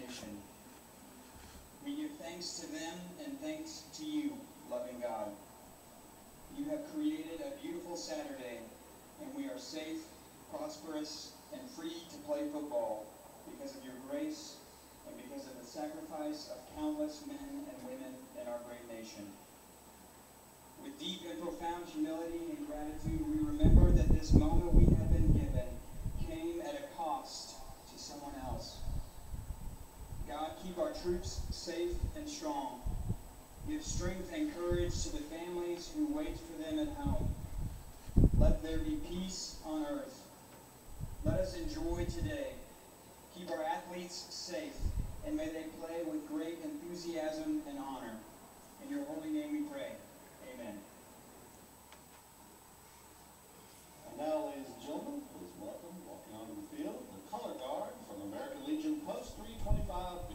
nation. We give thanks to them and thanks to you, loving God. You have created a beautiful Saturday, and we are safe, prosperous, and free to play football because of your grace and because of the sacrifice of countless men and women in our great nation. With deep and profound humility and gratitude, we remember that this moment we have been given came at a cost to someone else. God, keep our troops safe and strong. Give strength and courage to the families who wait for them at home. Let there be peace on earth. Let us enjoy today. Keep our athletes safe, and may they play with great enthusiasm and honor. In your holy name we pray. Amen. And now, ladies and gentlemen, please welcome, walking onto the field, the color guard from American Legion Post 325B.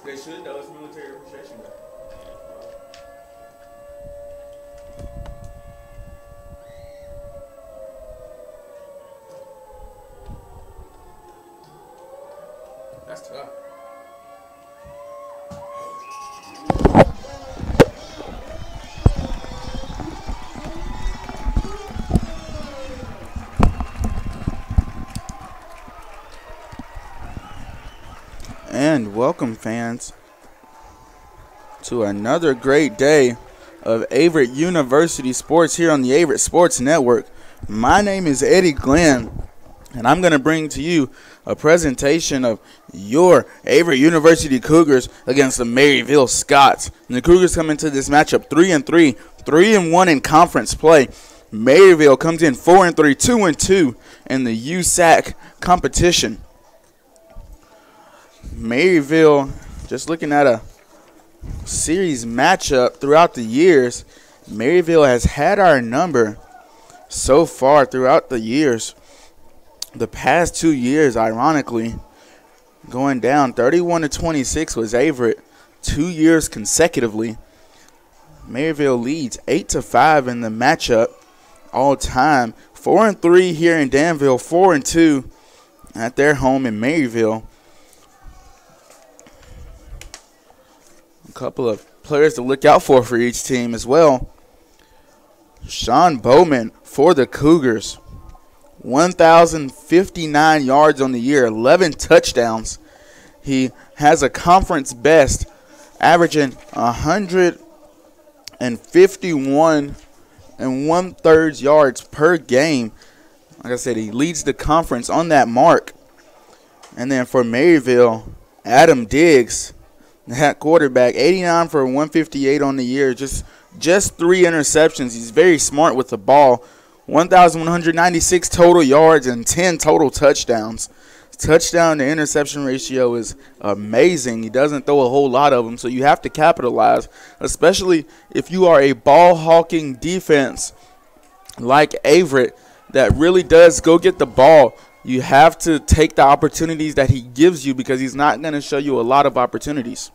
They should, though. It's Military Appreciation Day. That's tough. And welcome, fans, to another great day of Averett University sports here on the Averett Sports Network. My name is Eddie Glenn, and I'm going to bring to you a presentation of your Averett University Cougars against the Maryville Scots. And the Cougars come into this matchup 3-3, 3-1 in conference play. Maryville comes in 4-3, 2-2 in the USAC competition. Maryville, just looking at a series matchup throughout the years, Maryville has had our number so far throughout the years. The past 2 years, ironically, going down 31-26 was Averett 2 years consecutively. Maryville leads 8-5 in the matchup all time. 4-3 here in Danville, 4-2 at their home in Maryville. A couple of players to look out for each team as well. Sean Bowman for the Cougars. 1,059 yards on the year, 11 touchdowns. He has a conference best, averaging 151 1/3 yards per game. Like I said, he leads the conference on that mark. And then for Maryville, Adam Diggs, that quarterback, 89 for 158 on the year, just 3 interceptions. He's very smart with the ball. 1,196 total yards and 10 total touchdowns. Touchdown to interception ratio is amazing. He doesn't throw a whole lot of them, so you have to capitalize, especially if you are a ball-hawking defense like Averett that really does go get the ball. You have to take the opportunities that he gives you because he's not going to show you a lot of opportunities.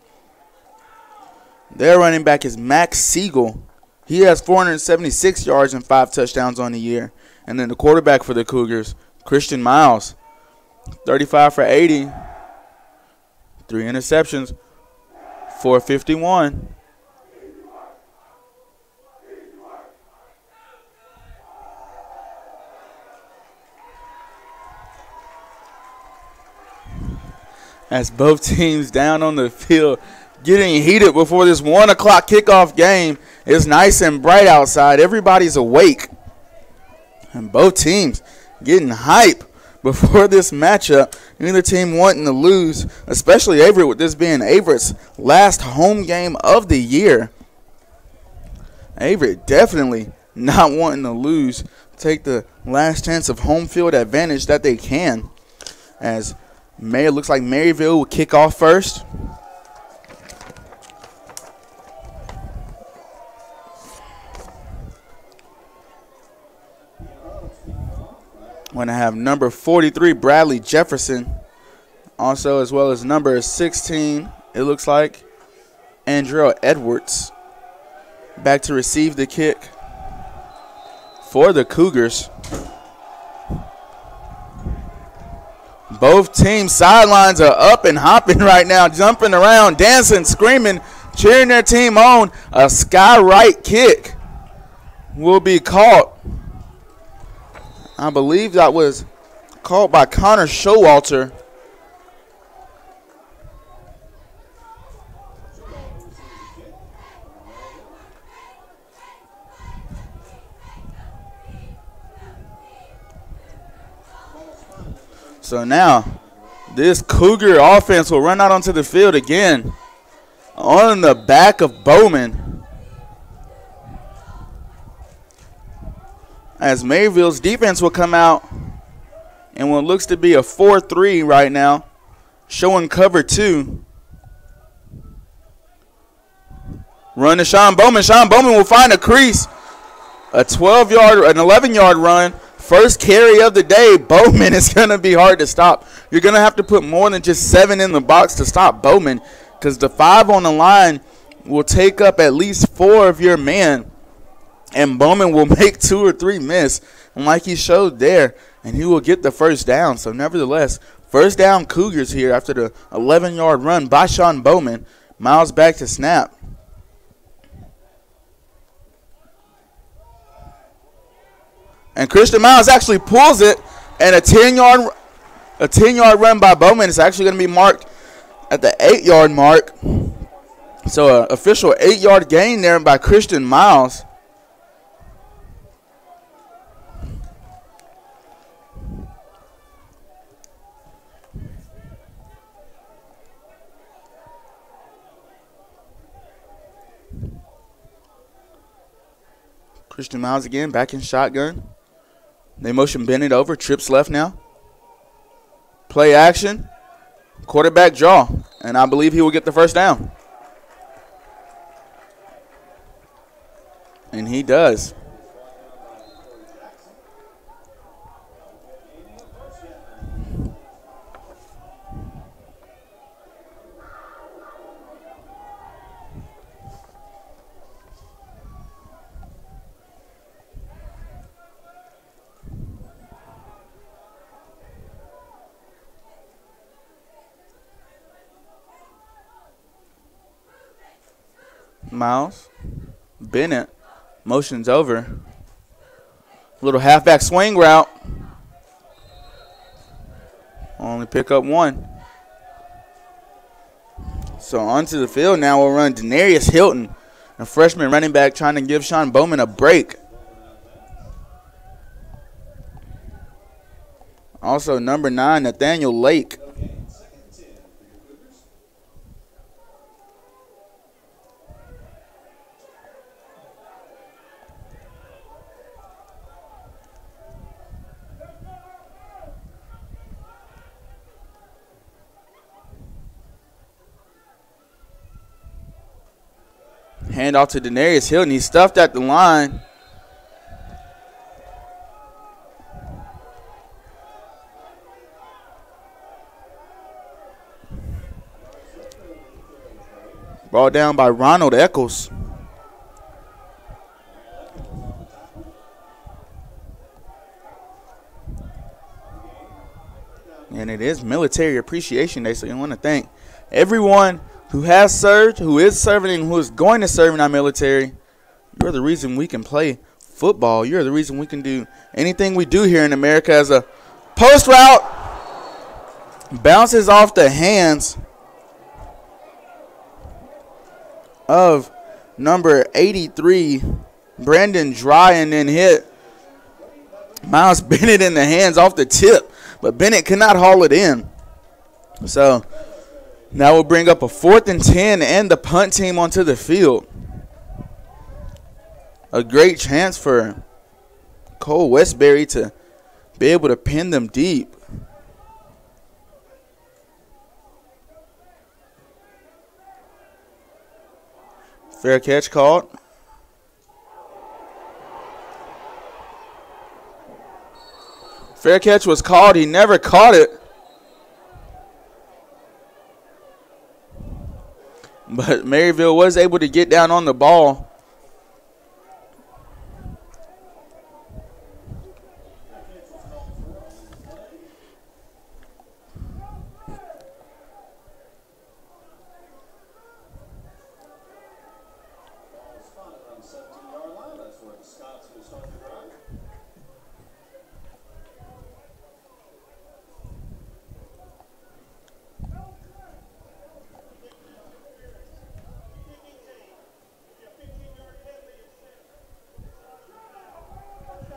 Their running back is Max Siegel. He has 476 yards and 5 touchdowns on the year. And then the quarterback for the Cougars, Christian Miles, 35 for 80, 3 interceptions, 451. As both teams down on the field getting heated before this 1 o'clock kickoff game. It's nice and bright outside. Everybody's awake. And both teams getting hype before this matchup. Neither team wanting to lose, especially Averett, with this being Averett's last home game of the year. Averett definitely not wanting to lose. Take the last chance of home field advantage that they can. As it looks like Maryville will kick off first. Going to have number 43, Bradley Jefferson. Also, as well as number 16, it looks like, Andrell Edwards. Back to receive the kick for the Cougars. Both teams' sidelines are up and hopping right now, jumping around, dancing, screaming, cheering their team on. A sky right kick will be caught. I believe that was called by Connor Showalter. So now this Cougar offense will run out onto the field again on the back of Bowman. As Maryville's defense will come out in what looks to be a 4-3 right now, showing cover 2. Run to Sean Bowman. Sean Bowman will find a crease. A 12-yard, an 11-yard run. First carry of the day. Bowman is going to be hard to stop. You're going to have to put more than just 7 in the box to stop Bowman, because the 5 on the line will take up at least 4 of your men. And Bowman will make 2 or 3 miss, and like he showed there, and he will get the first down. So nevertheless, first down Cougars here after the 11-yard run by Sean Bowman. Miles back to snap. And Christian Miles actually pulls it, and a 10-yard run by Bowman is actually going to be marked at the 8-yard mark. So an official 8-yard gain there by Christian Miles. Christian Miles again, back in shotgun. They motion Bennett over, trips left now. Play action, quarterback draw, and I believe he will get the first down. And he does. Miles, Bennett motions over. Little halfback swing route. Only pick up 1. So onto the field now will run Denarius Hilton, a freshman running back, trying to give Sean Bowman a break. Also number 9, Nathaniel Lake. Hand off to Denarius Hilton. He's stuffed at the line. Brought down by Ronald Eccles. And it is Military Appreciation Day, so you want to thank everyone who has served, who is serving, and who is going to serve in our military. You're the reason we can play football. You're the reason we can do anything we do here in America. As a post route bounces off the hands of number 83, Brandon Dry, and then hit Miles Bennett in the hands off the tip, but Bennett cannot haul it in. So now we'll bring up a 4th and 10 and the punt team onto the field. A great chance for Cole Westbury to be able to pin them deep. Fair catch called. Fair catch was called. He never caught it. But Maryville was able to get down on the ball.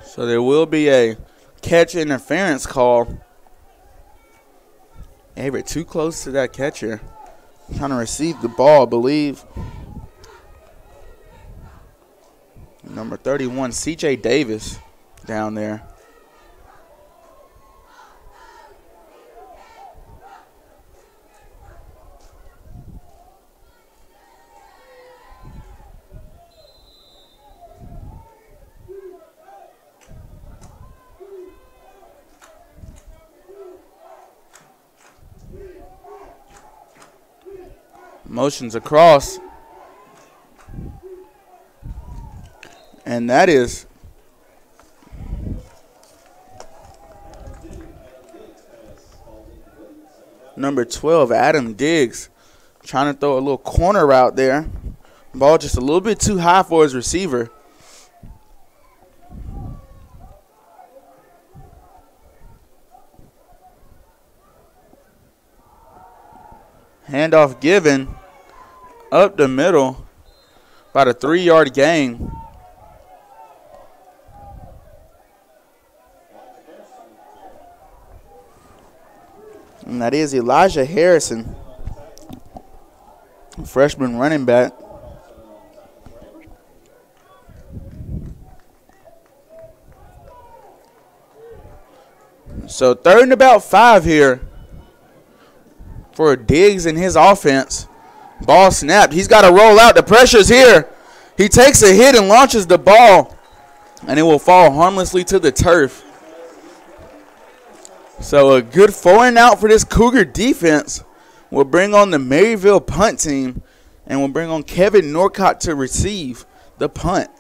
So there will be a catch interference call. Averett too close to that catcher. Trying to receive the ball, I believe. Number 31, C.J. Davis down there. Motions across. And that is number 12, Adam Diggs, trying to throw a little corner route there. Ball just a little bit too high for his receiver. Handoff given up the middle, about a 3-yard gain. And that is Elijah Harrison, freshman running back. So 3rd and about 5 here for Diggs and his offense. Ball snapped. He's got to roll out. The pressure's here. He takes a hit and launches the ball, and it will fall harmlessly to the turf. So a good 4 and out for this Cougar defense. We'll bring on the Maryville punt team, and we'll bring on Kevin Norcott to receive the punt.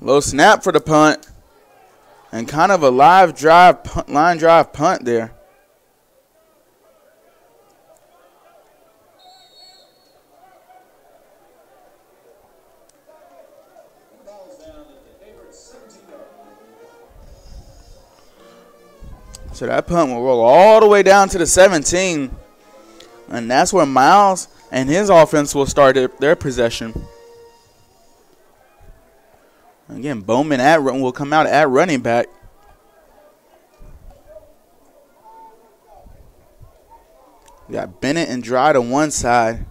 Low snap for the punt, and kind of a line drive punt there. So that punt will roll all the way down to the 17, and that's where Miles and his offense will start their possession. Again, Bowman will come out at running back. We got Bennett and Dry to one side.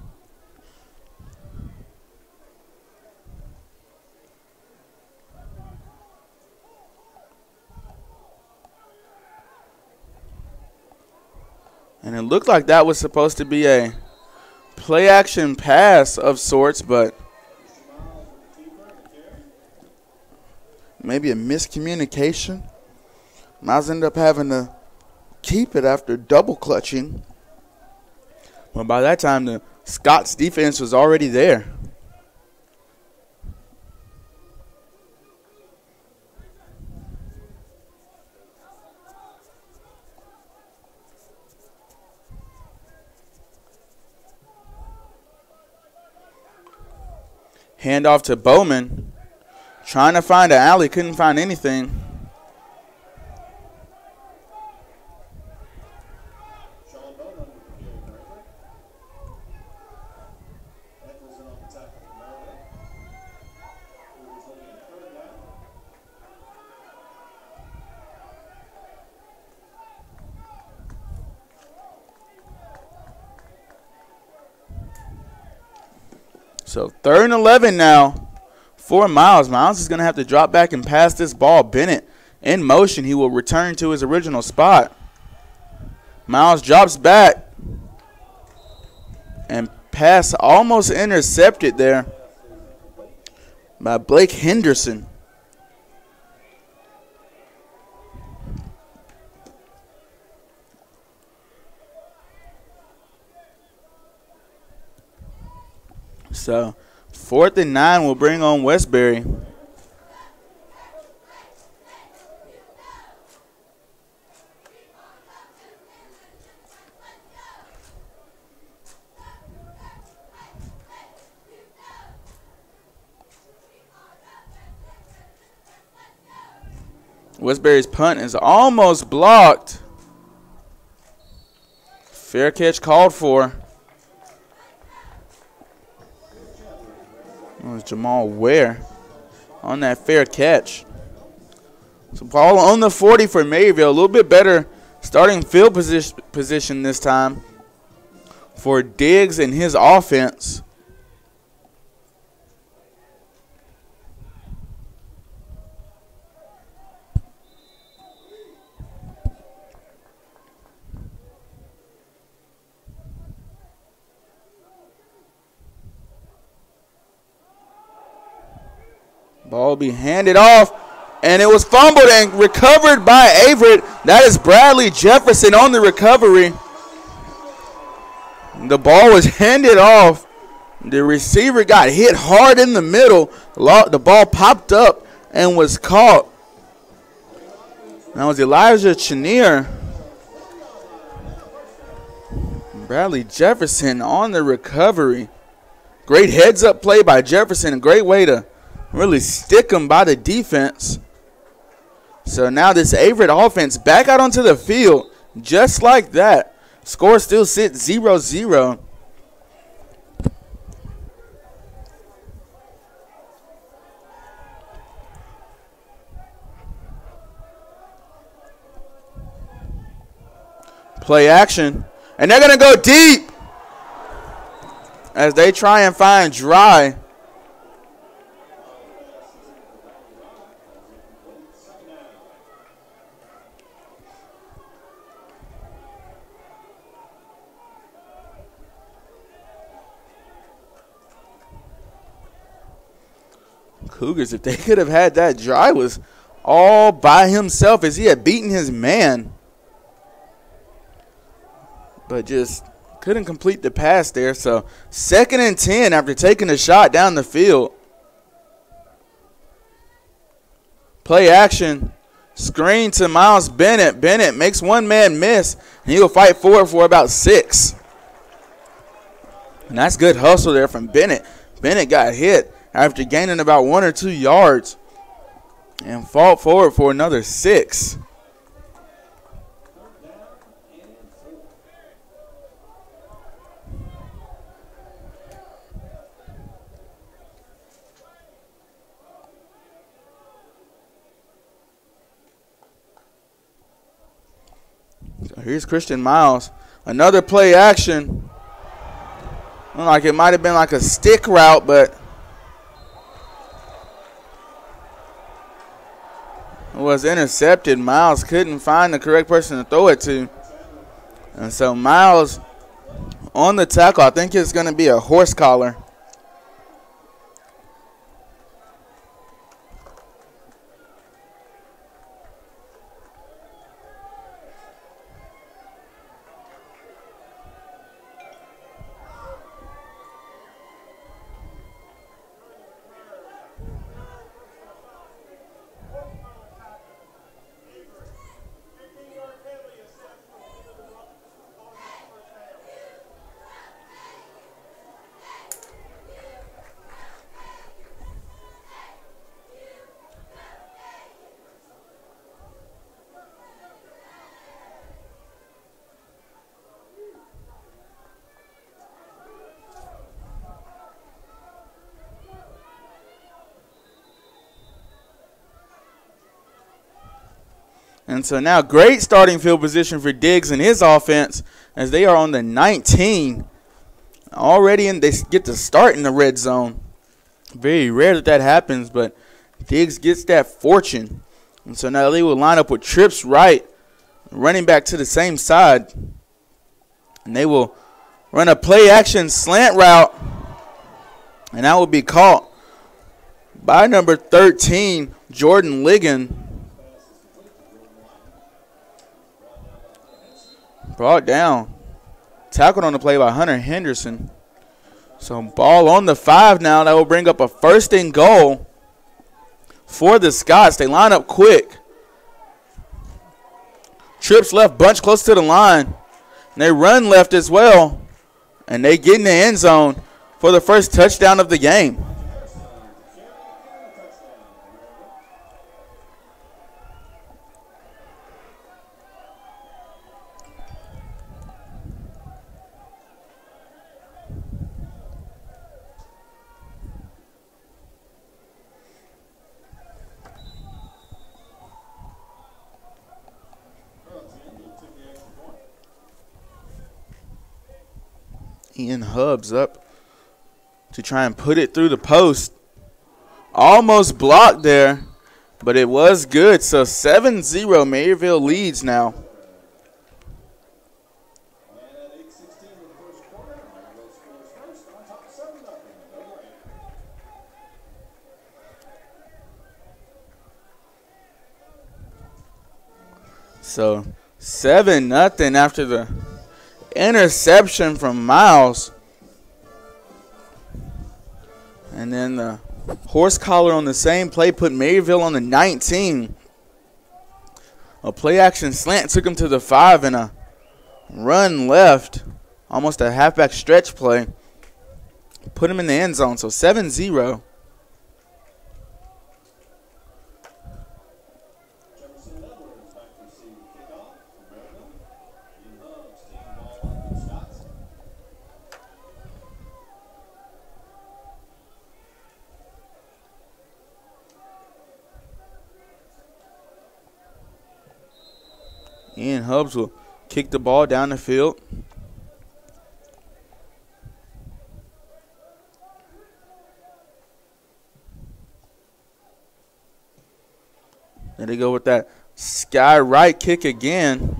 And it looked like that was supposed to be a play action pass of sorts, but maybe a miscommunication. Miles ended up having to keep it after double clutching. But by that time, the Scots defense was already there. Handoff to Bowman. Trying to find an alley, couldn't find anything. So 3rd and 11 now for Miles. Miles is going to have to drop back and pass this ball. Bennett in motion. He will return to his original spot. Miles drops back. And pass almost intercepted there by Blake Henderson. So 4th and 9 will bring on Westbury. Westbury's punt is almost blocked. Fair catch called for. It was Jamal Ware on that fair catch. So ball on the 40 for Maryville. A little bit better starting field position this time for Diggs and his offense. Ball will be handed off, and it was fumbled and recovered by Averett. That is Bradley Jefferson on the recovery. The ball was handed off. The receiver got hit hard in the middle. The ball popped up and was caught. That was Elijah Chenier. Bradley Jefferson on the recovery. Great heads-up play by Jefferson. A great way to really stick him by the defense. So now this Averett offense back out onto the field just like that. Score still sits 0-0. Play action. And they're going to go deep as they try and find Dry. Cougars, if they could have had that, Dry was all by himself as he had beaten his man. But just couldn't complete the pass there. So 2nd and 10 after taking a shot down the field. Play action. Screen to Miles Bennett. Bennett makes one man miss, and he'll fight forward for about 6. And that's good hustle there from Bennett. Bennett got hit after gaining about 1 or 2 yards and fought forward for another 6. So here's Christian Miles Another play action. Like it might have been like a stick route, but it was intercepted. Miles couldn't find the correct person to throw it to. And so Miles on the tackle, I think it's going to be a horse collar. And so now great starting field position for Diggs and his offense as they are on the 19 already, and they get to start in the red zone. Very rare that happens, but Diggs gets that fortune. And so now they will line up with trips right, running back to the same side. And they will run a play action slant route, and that will be caught by number 13, Jordan Ligon. Brought down. Tackled on the play by Hunter Henderson. So ball on the 5 now. That will bring up a 1st and goal for the Scots. They line up quick. Trips left, bunch close to the line. And they run left as well. And they get in the end zone for the first touchdown of the game. Ian Hubbs up to try and put it through the post. Almost blocked there, but it was good. So 7-0, Maryville leads now. So 7-0 after the interception from Miles. And then the horse collar on the same play put Maryville on the 19. A play action slant took him to the 5 and a run left. Almost a halfback stretch play. Put him in the end zone. So 7-0. Ian Hubbs will kick the ball down the field. There they go with that sky right kick again.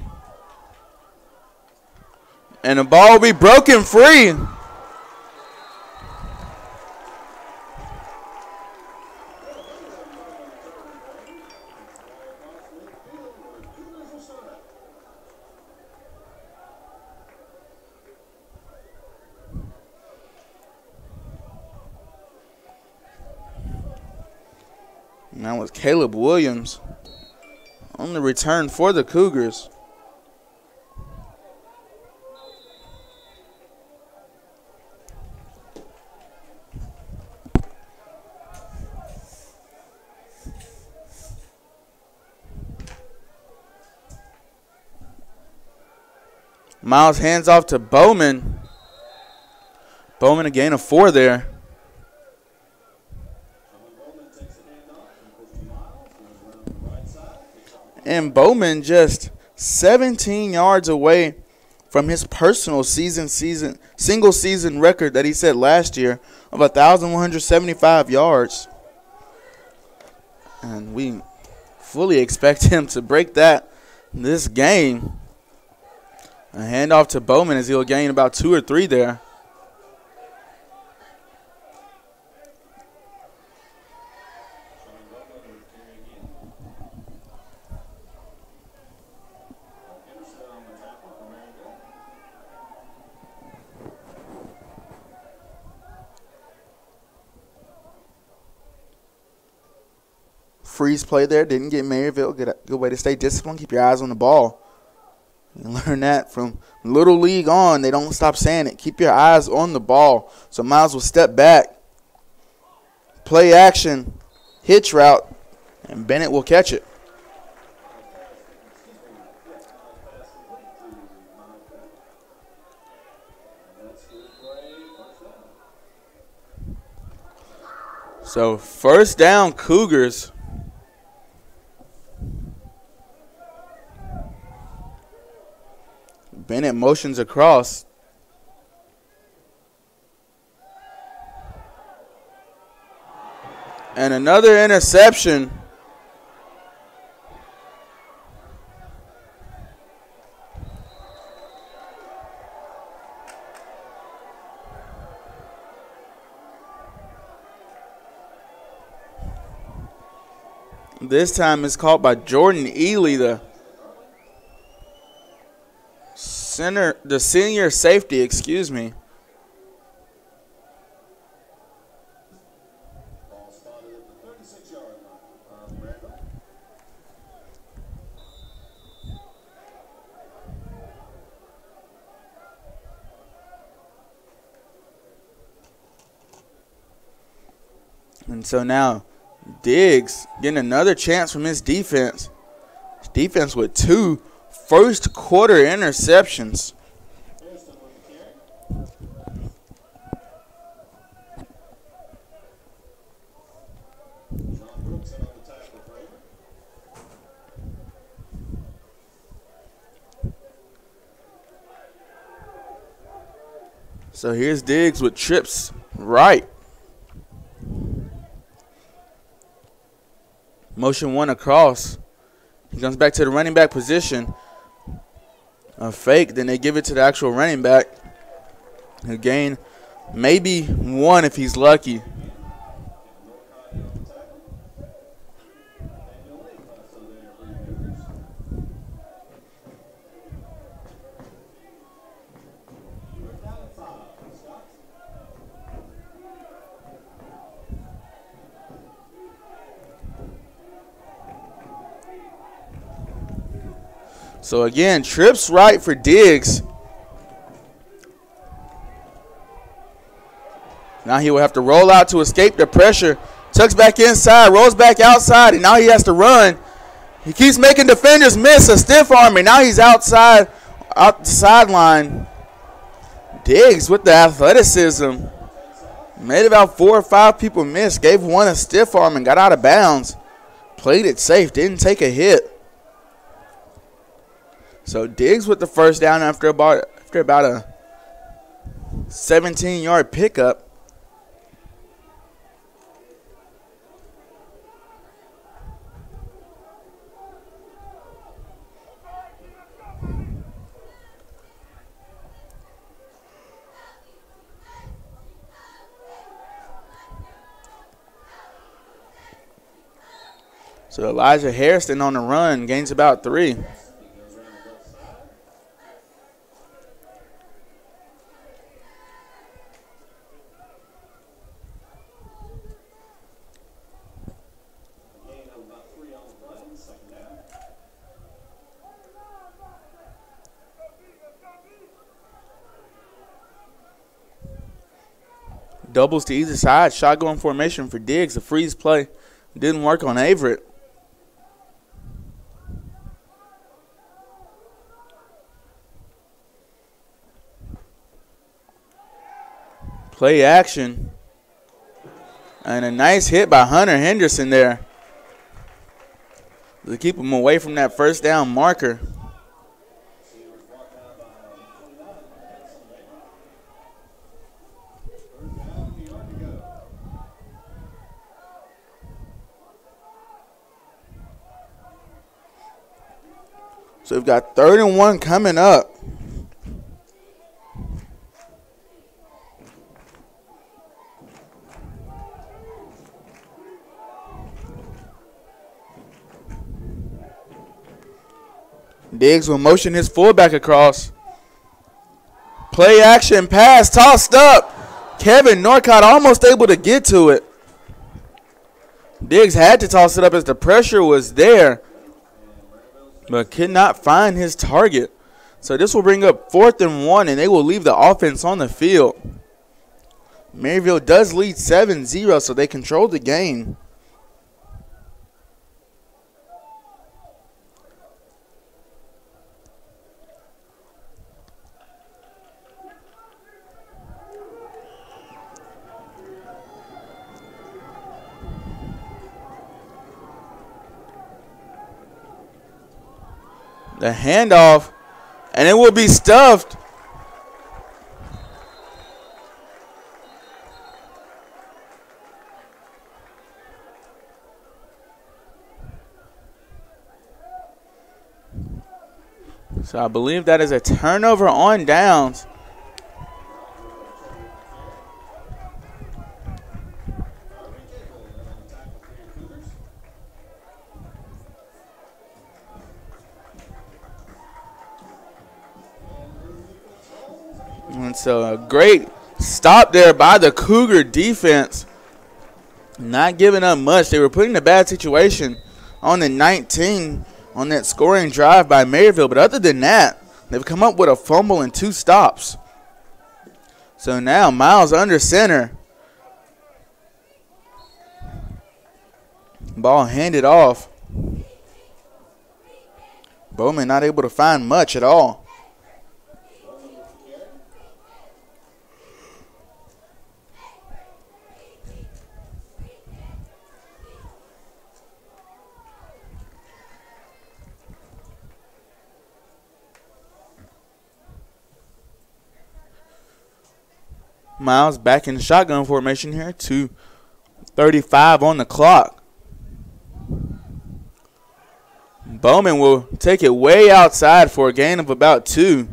And the ball will be broken free. And that was Caleb Williams on the return for the Cougars. Miles hands off to Bowman. Bowman a gain of 4 there. And Bowman just 17 yards away from his personal single season record that he set last year of 1,175 yards. And we fully expect him to break that this game. A handoff to Bowman as he'll gain about 2 or 3 there. Freeze play there. Didn't get Maryville. Good way to stay disciplined. Keep your eyes on the ball. You learn that from Little League on. They don't stop saying it. Keep your eyes on the ball. So Miles will step back. Play action. Hitch route. And Bennett will catch it. So first down, Cougars. Bennett motions across. And another interception. This time it's caught by Jordan Ely, the senior safety, excuse me. Ball spotted at the 36-yard line. Maryville. And so now Diggs getting another chance from his defense. His defense with 2 first quarter interceptions. So here's Diggs with trips right. Motion 1 across. He comes back to the running back position. A fake, then they give it to the actual running back. He'll gain maybe 1 if he's lucky. So again, trips right for Diggs. Now he will have to roll out to escape the pressure. Tucks back inside, rolls back outside, and now he has to run. He keeps making defenders miss, a stiff arm, and now he's outside, out the sideline. Diggs with the athleticism. Made about 4 or 5 people miss, gave 1 a stiff arm and got out of bounds. Played it safe, didn't take a hit. So Diggs with the first down after about a 17-yard pickup. So Elijah Harrison on the run gains about 3. Doubles to either side. Shotgun formation for Diggs. A freeze play didn't work on Averett. Play action. And a nice hit by Hunter Henderson there to keep him away from that first down marker. So we've got 3rd and 1 coming up. Diggs will motion his fullback across. Play action pass tossed up. Kevin Norcott almost able to get to it. Diggs had to toss it up as the pressure was there, but could not find his target. So this will bring up 4th and 1, and they will leave the offense on the field. Maryville does lead 7-0, so they control the game. The handoff, and it will be stuffed. So I believe that is a turnover on downs. And so a great stop there by the Cougar defense. Not giving up much. They were put in a bad situation on the 19 on that scoring drive by Maryville. But other than that, they've come up with a fumble and 2 stops. So now Miles under center. Ball handed off. Bowman not able to find much at all. Miles back in shotgun formation here. 2:35 on the clock. Bowman will take it way outside for a gain of about 2.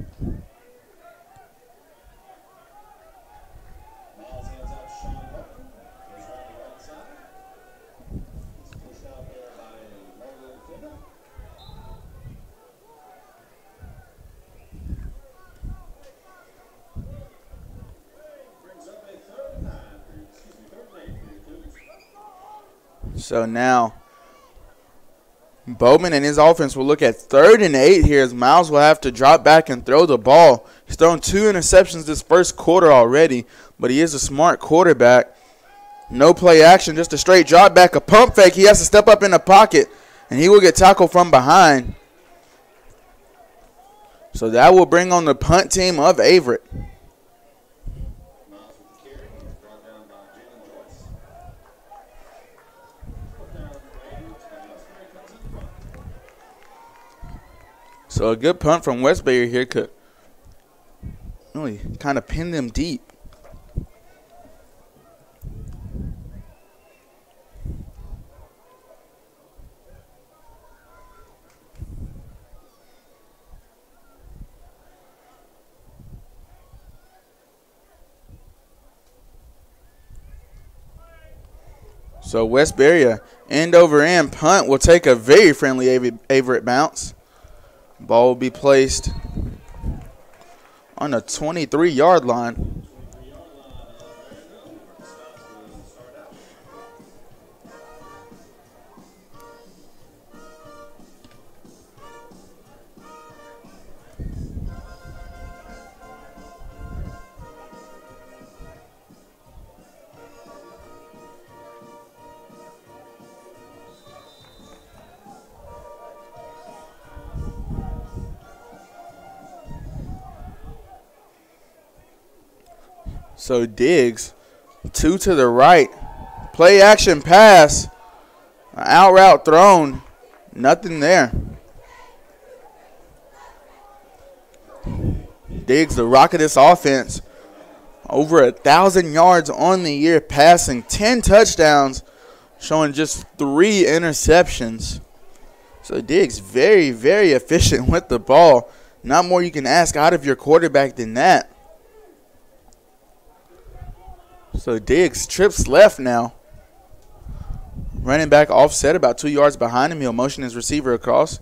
So now Bowman and his offense will look at 3rd and 8 here as Miles will have to drop back and throw the ball. He's thrown 2 interceptions this first quarter already, but he is a smart quarterback. No play action, just a straight drop back, a pump fake. He has to step up in the pocket, and he will get tackled from behind. So that will bring on the punt team of Averett. So a good punt from Westbury here could really kind of pin them deep. So Westbury, end over end punt, will take a very friendly Averett bounce. Ball will be placed on the 23-yard line. So Diggs, 2 to the right. Play action pass. Out route thrown. Nothing there. Diggs, the rock of this offense. Over 1,000 yards on the year passing. 10 touchdowns. Showing just 3 interceptions. So Diggs very, very efficient with the ball. Not more you can ask out of your quarterback than that. So Diggs trips left now. Running back offset about 2 yards behind him. He'll motion his receiver across.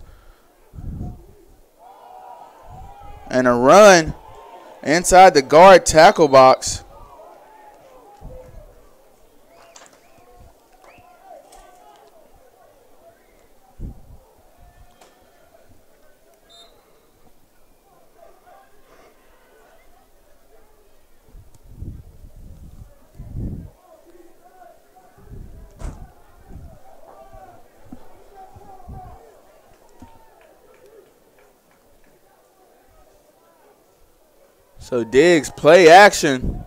And a run inside the guard tackle box. So Diggs, play action.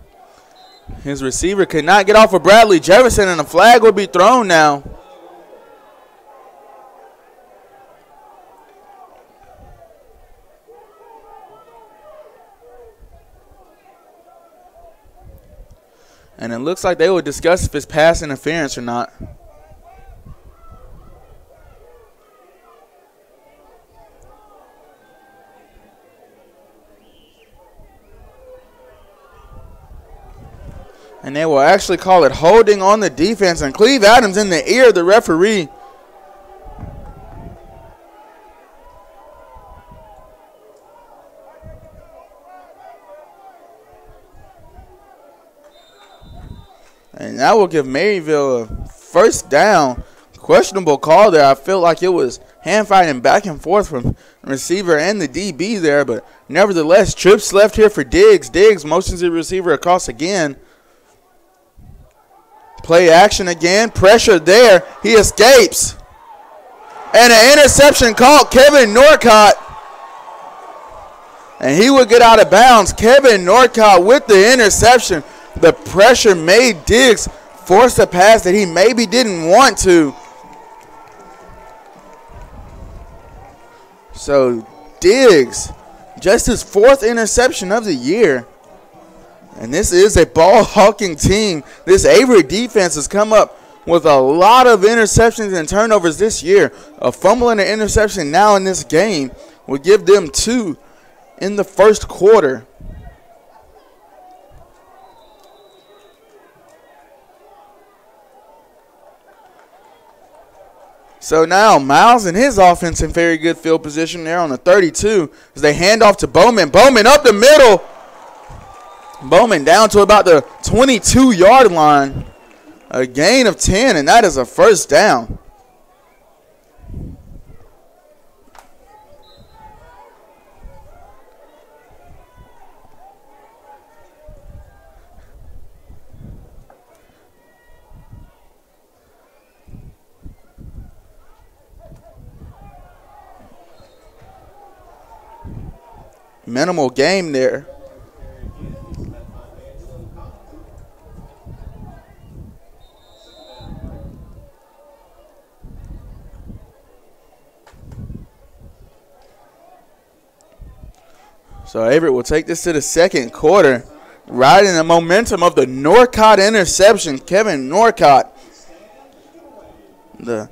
His receiver could not get off of Bradley Jefferson, and a flag will be thrown now. And it looks like they will discuss if it's pass interference or not. And they will actually call it holding on the defense. And Cleve Adams in the ear of the referee. And that will give Maryville a first down. Questionable call there. I feel like it was hand fighting back and forth from the receiver and the DB there. But nevertheless, trips left here for Diggs. Diggs motions the receiver across again. Play action again. Pressure there. He escapes. And an interception called Kevin Norcott. And he would get out of bounds. Kevin Norcott with the interception. The pressure made Diggs force a pass that he maybe didn't want to. So Diggs, just his 4th interception of the year. And this is a ball-hawking team. This Averett defense has come up with a lot of interceptions and turnovers this year. A fumble and an interception now in this game will give them 2 in the first quarter. So now Miles and his offense in very good field position there on the 32 as they hand off to Bowman. Bowman up the middle. Bowman down to about the 22-yard line. A gain of 10, and that is a first down. Minimal game there. So Averett will take this to the second quarter, riding the momentum of the Norcott interception. Kevin Norcott, the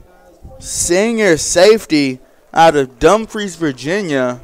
senior safety out of Dumfries, Virginia.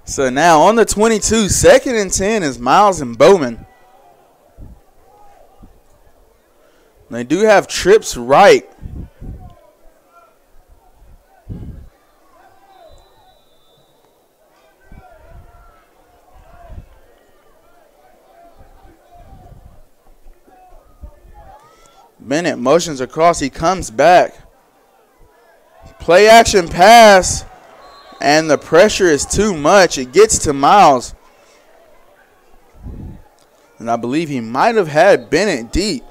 So now on the 22, 2nd and 10 is Miles and Bowman. They do have trips right. Bennett motions across. He comes back. Play action pass. and the pressure is too much. It gets to Miles. And I believe he might have had Bennett deep.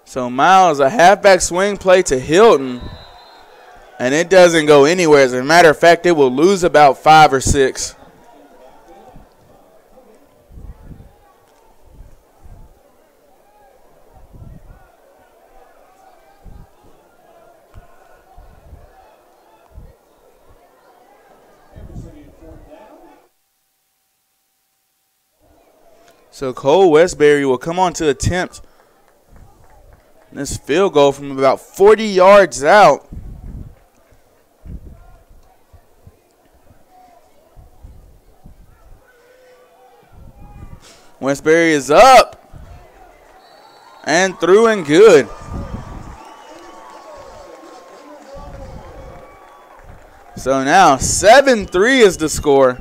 So Miles, a halfback swing play to Hilton, and it doesn't go anywhere. As a matter of fact, it will lose about 5 or 6. So Cole Westbury will come on to attempt this field goal from about 40 yards out. Westbury is up and through and good. So now 7-3 is the score.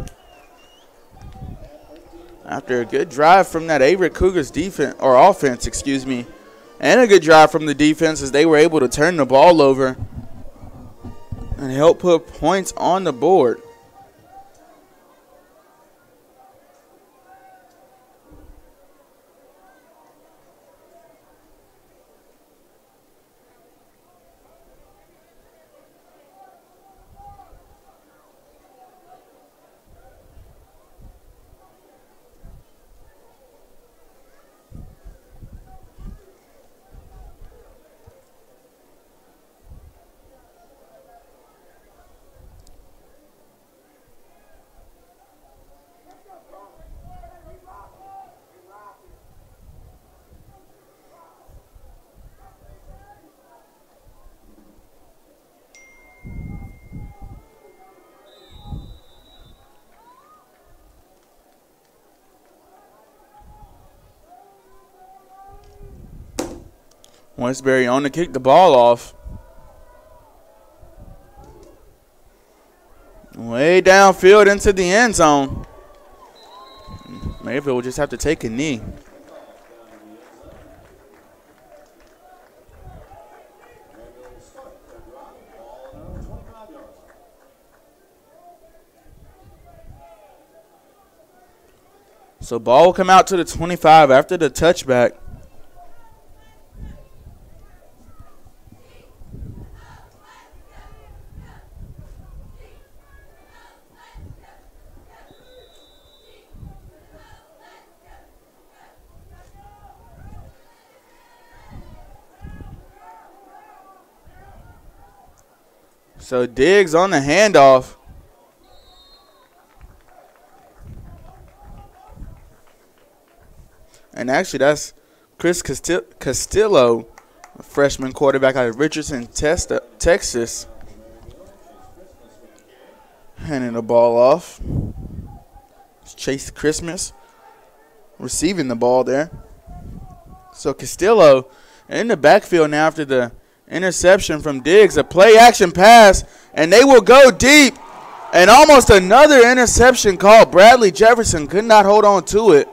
After a good drive from that Averett Cougars defense, or offense, excuse me, and a good drive from the defense as they were able to turn the ball over and help put points on the board. Westbury on to kick the ball off. Way downfield into the end zone. Maryville will just have to take a knee. So ball will come out to the 25 after the touchback. So Diggs on the handoff. And actually that's Chris Castillo, a freshman quarterback out of Richardson, Texas. Handing the ball off. It's Chase Christmas receiving the ball there. So Castillo in the backfield now after the interception from Diggs, a play-action pass, and they will go deep. And almost another interception called. Bradley Jefferson could not hold on to it.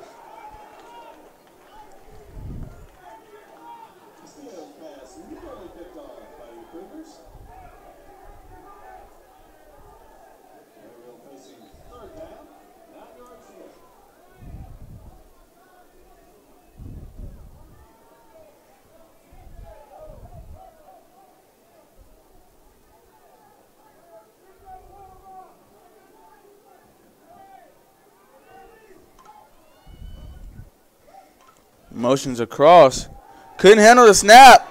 Motions across. Couldn't handle the snap.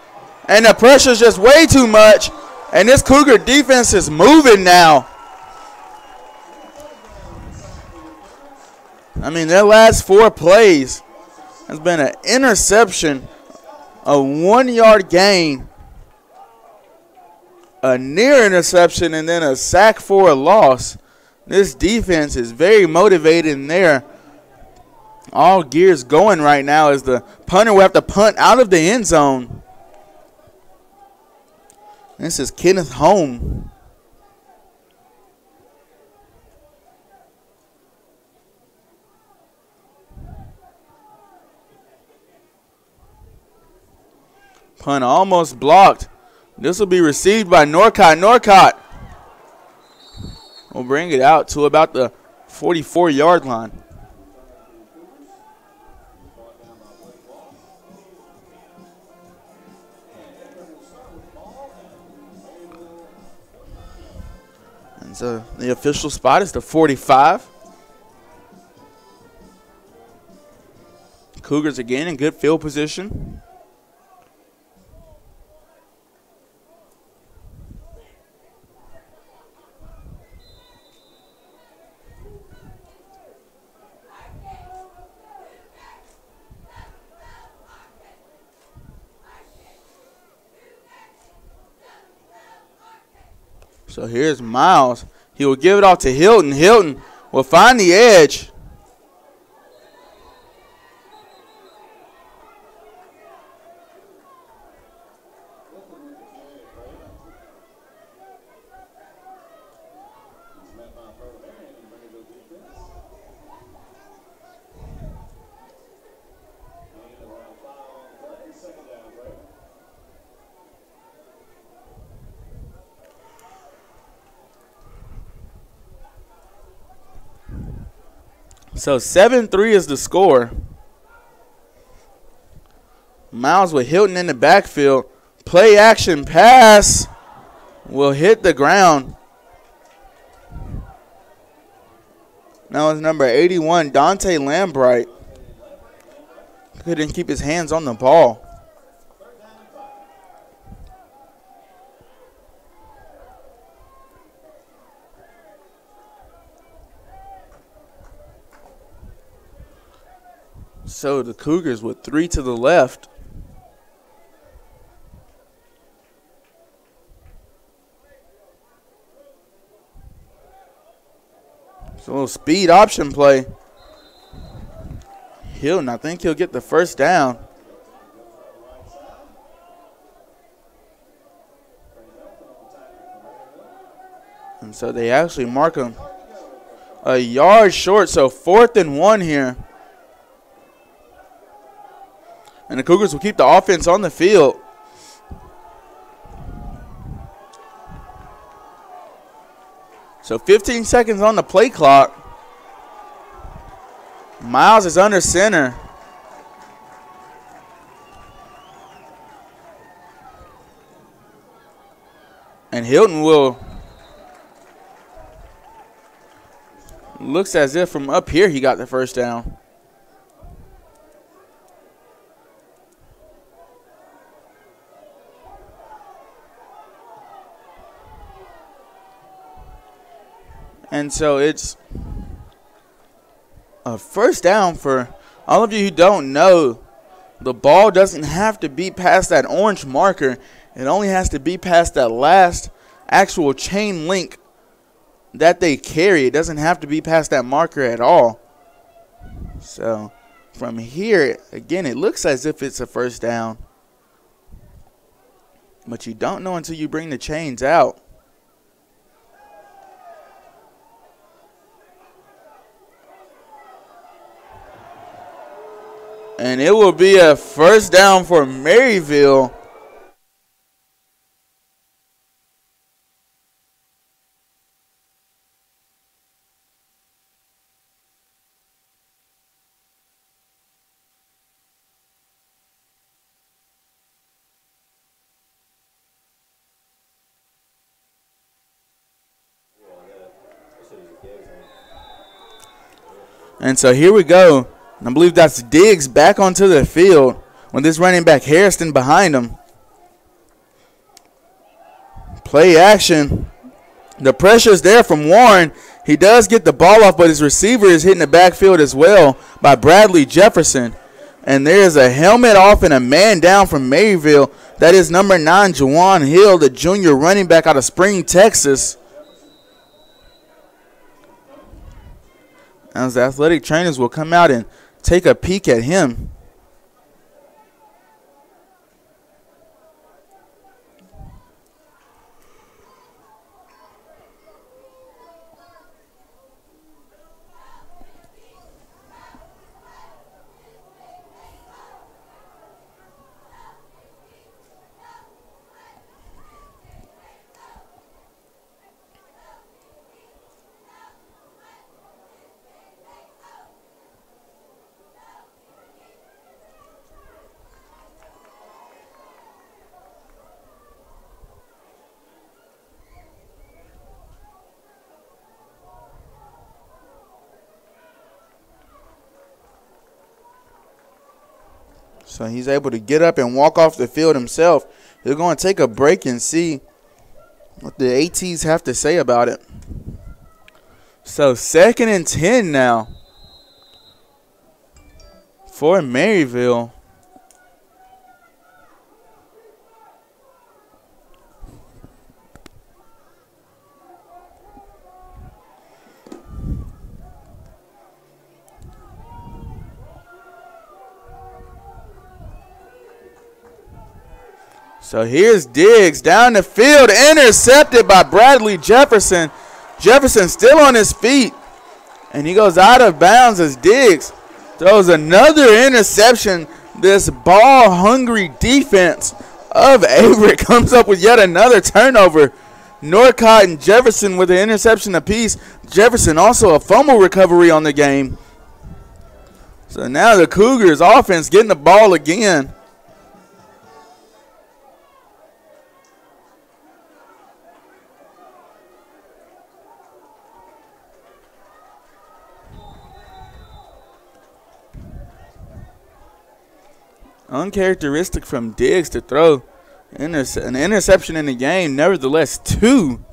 And the pressure's just way too much. And this Cougar defense is moving now. I mean, their last 4 plays has been an interception, a 1-yard gain, a near interception, and then a sack for a loss. This defense is very motivated in there. All gears going right now as the punter will have to punt out of the end zone. This is Kenneth Home. Punt almost blocked. This will be received by Norcott. Norcott will bring it out to about the 44-yard line. And so the official spot is the 45. Cougars again in good field position. So here's Miles. He will give it off to Hilton. Hilton will find the edge. So 7-3 is the score. Miles with Hilton in the backfield. Play action pass will hit the ground. Now it's number 81, Dante Lambright. Couldn't keep his hands on the ball. So the Cougars with 3 to the left. It's a little speed option play. Hilton, I think he'll get the first down. And so they actually mark him a yard short, so 4th and 1 here. And the Cougars will keep the offense on the field. So 15 seconds on the play clock. Miles is under center. And Hilton will. Looks as if from up here he got the first down. And so it's a first down for all of you who don't know. The ball doesn't have to be past that orange marker. It only has to be past that last actual chain link that they carry. It doesn't have to be past that marker at all. So from here, again, it looks as if it's a first down. But you don't know until you bring the chains out. And it will be a first down for Maryville. And so here we go. I believe that's Diggs back onto the field with this running back Harrison behind him. Play action. The pressure is there from Warren. He does get the ball off, but his receiver is hitting the backfield as well by Bradley Jefferson. And there is a helmet off and a man down from Maryville. That is number 9, Juwan Hill, the junior running back out of Spring, Texas. As the athletic trainers will come out and take a peek at him. So he's able to get up and walk off the field himself. They're going to take a break and see what the ATs have to say about it. So 2nd and 10 now for Maryville. So here's Diggs down the field, intercepted by Bradley Jefferson. Jefferson still on his feet, and he goes out of bounds as Diggs throws another interception. This ball-hungry defense of Averett comes up with yet another turnover. Norcott and Jefferson with an interception apiece. Jefferson also a fumble recovery on the game. So now the Cougars offense getting the ball again. Uncharacteristic from Diggs to throw an interception in the game. Nevertheless, 2.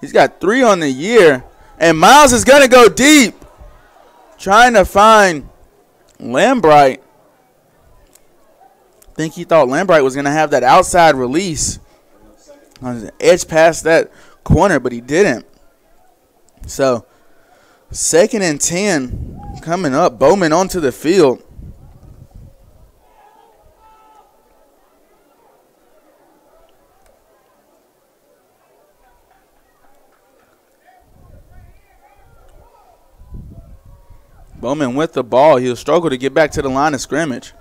He's got 3 on the year. And Miles is going to go deep, trying to find Lambright. I think he thought Lambright was going to have that outside release on the edge past that corner, but he didn't. So 2nd and 10 coming up. Bowman onto the field. Bowman with the ball. He'll struggle to get back to the line of scrimmage.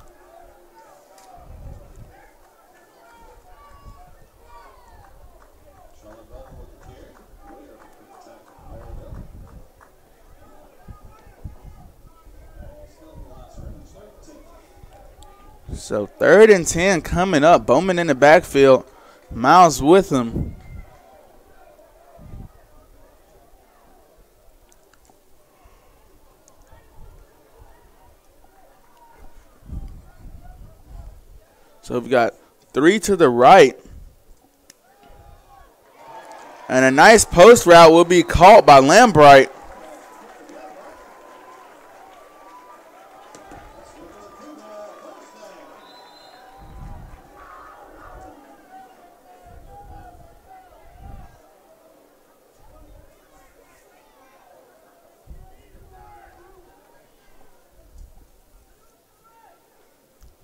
So 3rd and 10 coming up. Bowman in the backfield. Miles with him. So we've got 3 to the right. And a nice post route will be caught by Lambright.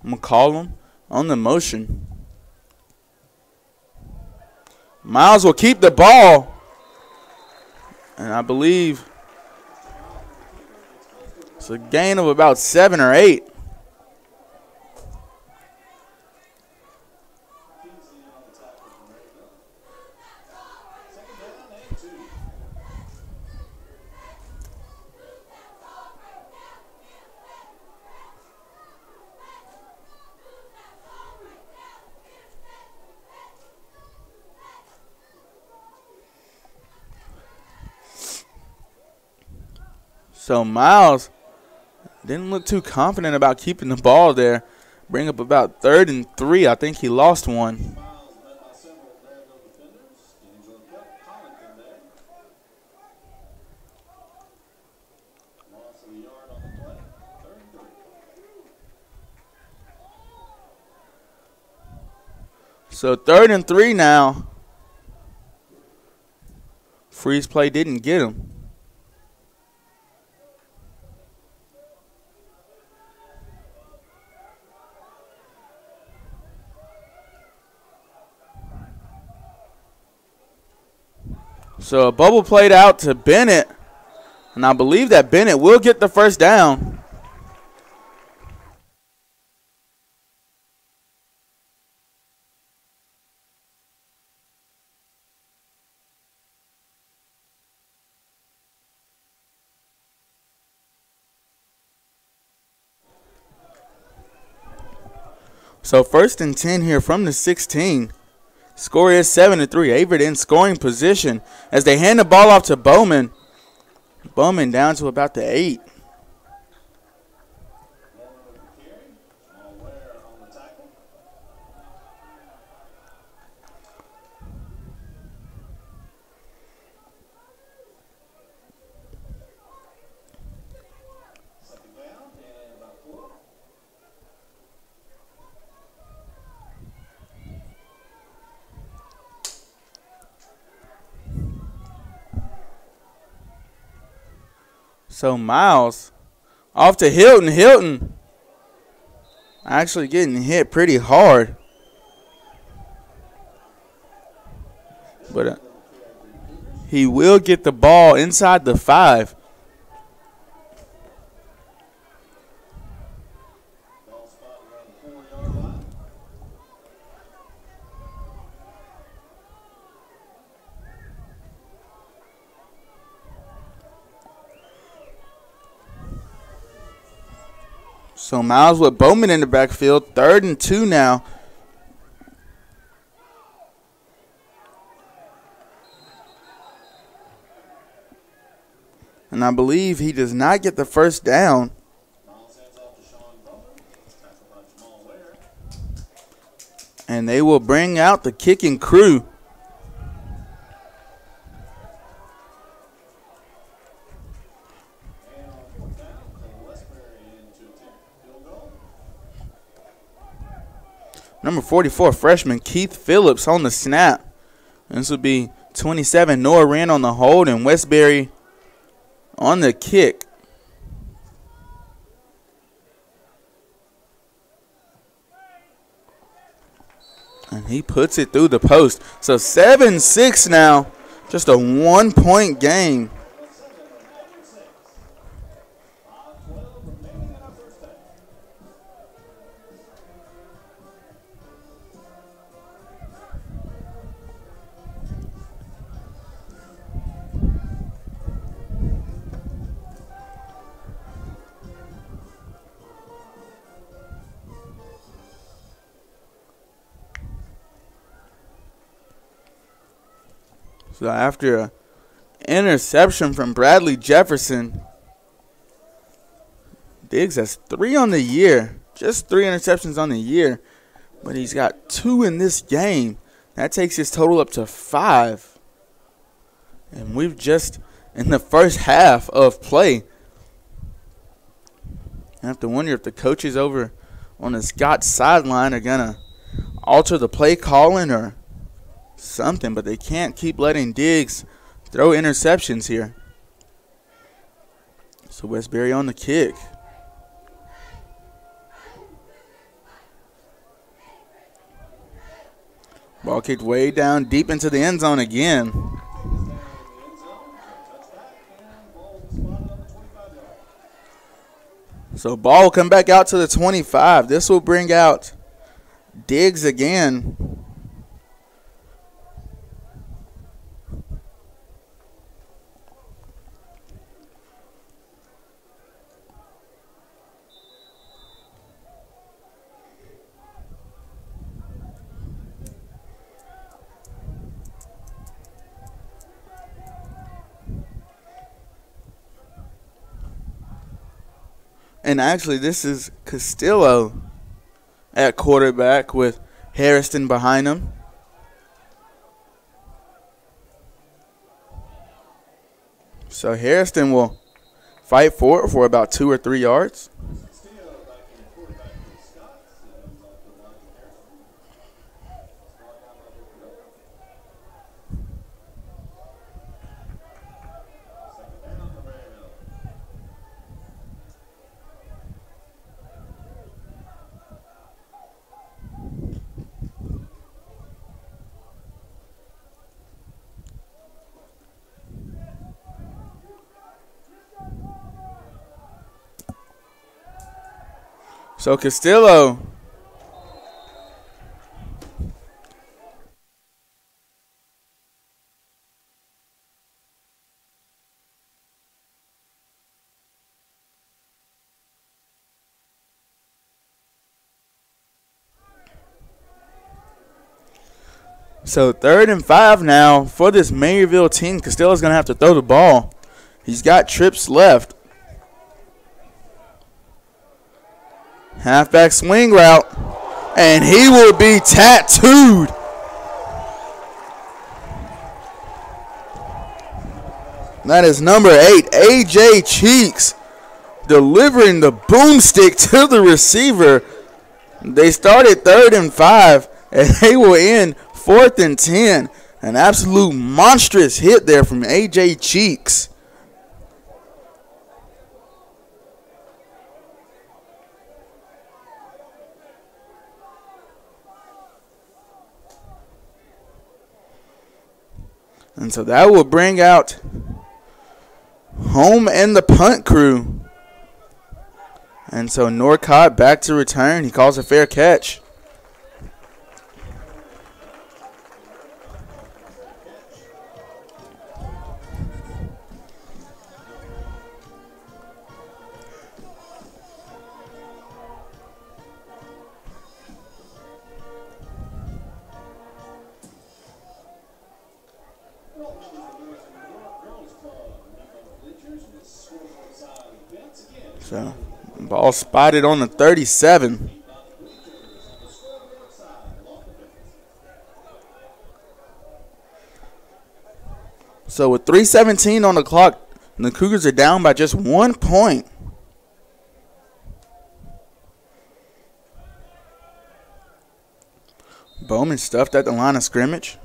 I'm going to call him on the motion. Miles will keep the ball. And I believe it's a gain of about 7 or 8. So Miles didn't look too confident about keeping the ball there. Bring up about 3rd and 3. I think he lost one. So 3rd and 3 now. Freeze play didn't get him. So a bubble played out to Bennett, and I believe that Bennett will get the first down. So 1st and 10 here from the 16. Score is 7-3. Averett in scoring position as they hand the ball off to Bowman. Bowman down to about the 8. So Miles off to Hilton. Hilton actually getting hit pretty hard. But he will get the ball inside the 5. So Miles with Bowman in the backfield. 3rd and 2 now. And I believe he does not get the first down. And they will bring out the kicking crew. Number 44, freshman Keith Phillips on the snap. This will be 27. Noah Rand on the hold and Westbury on the kick. And he puts it through the post. So 7-6 now. Just a 1-point game. So after an interception from Bradley Jefferson, Diggs has 3 on the year. Just 3 interceptions on the year. But he's got 2 in this game. That takes his total up to 5. And we've just in the first half of play. I have to wonder if the coaches over on the Scott sideline are going to alter the play calling or something, but they can't keep letting Diggs throw interceptions here. So Westbury on the kick. Ball kicked way down deep into the end zone again. So ball will come back out to the 25. This will bring out Diggs again. And actually, this is Castillo at quarterback with Harrison behind him. So Harrison will fight for it for about 2 or 3 yards. So Castillo So 3rd and 5 now for this Maryville team. Castillo's going to have to throw the ball. He's got trips left. Halfback swing route. And he will be tattooed. That is number 8, A.J. Cheeks, delivering the boomstick to the receiver. They started 3rd and 5, and they will end 4th and 10. An absolute monstrous hit there from A.J. Cheeks. And so that will bring out home and the punt crew. And so Norcott back to return. He calls a fair catch. So, ball spotted on the 37. So with 3:17 on the clock, the Cougars are down by just 1 point. Bowman stuffed at the line of scrimmage.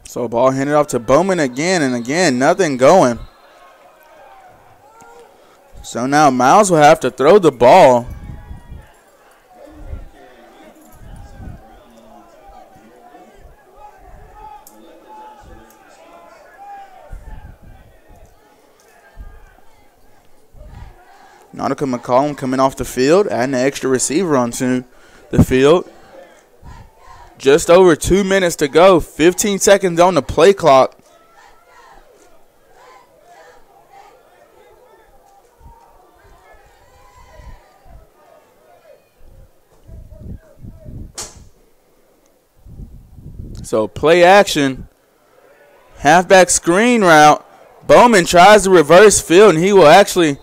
So ball handed off to Bowman again, and again, nothing going. So now Miles will have to throw the ball. Nautica McCollum coming off the field, adding an extra receiver onto the field. Just over 2 minutes to go. 15 seconds on the play clock. So play action. Halfback screen route. Bowman tries to reverse field, and he will actually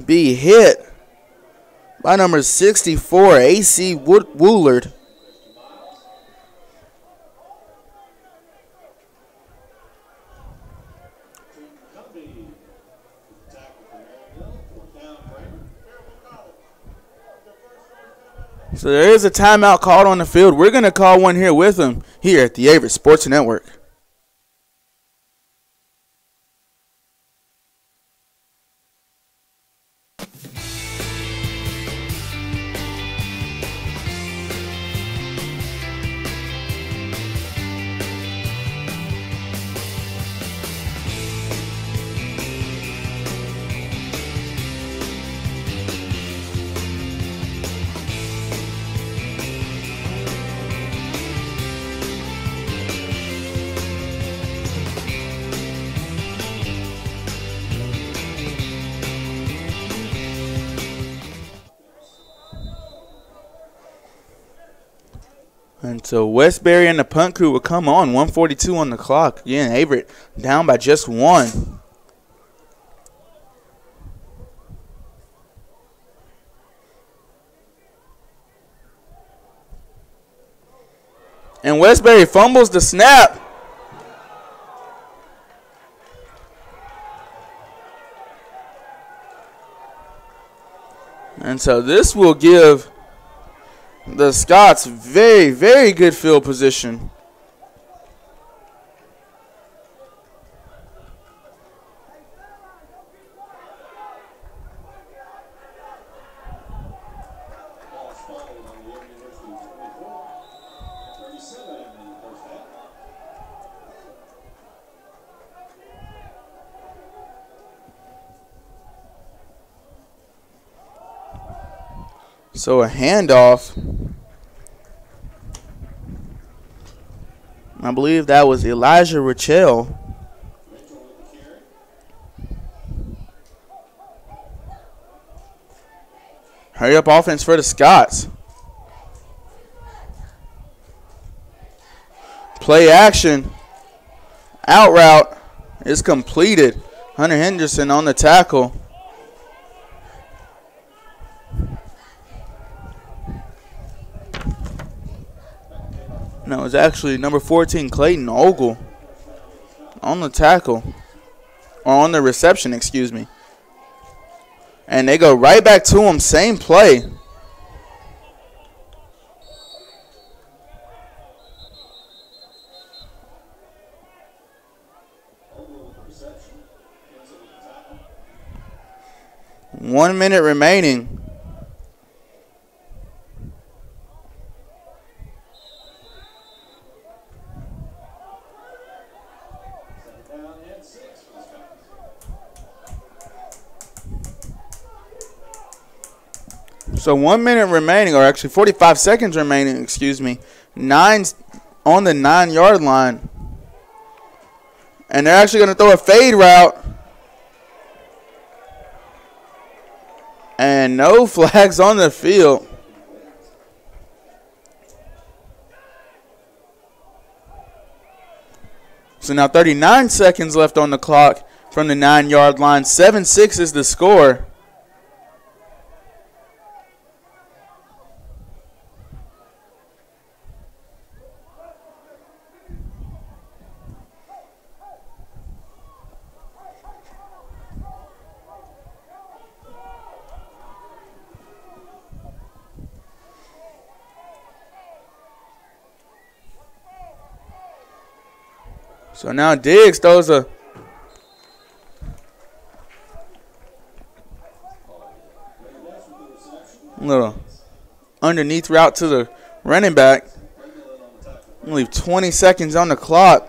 be hit by number 64, A.C. Woolard. So there is a timeout called on the field. We're going to call one here with him here at the Averett Sports Network. And so Westbury and the punt crew will come on. 1:42 on the clock. Again, Averett down by just 1. And Westbury fumbles the snap. And so this will give the Scots very, very good field position. So a handoff. I believe that was Elijah Richell. Hurry up offense for the Scots. Play action. Out route is completed. Hunter Henderson on the tackle. No, it's actually number 14, Clayton Ogle, on the tackle, or on the reception, excuse me. And they go right back to him, same play. One minute remaining. So 1 minute remaining, or actually 45 seconds remaining, excuse me. Nine's on the 9-yard line. And they're actually going to throw a fade route. And no flags on the field. So now 39 seconds left on the clock from the 9-yard line. 7-6 is the score. So now Diggs throws a little underneath route to the running back. Leave 20 seconds on the clock.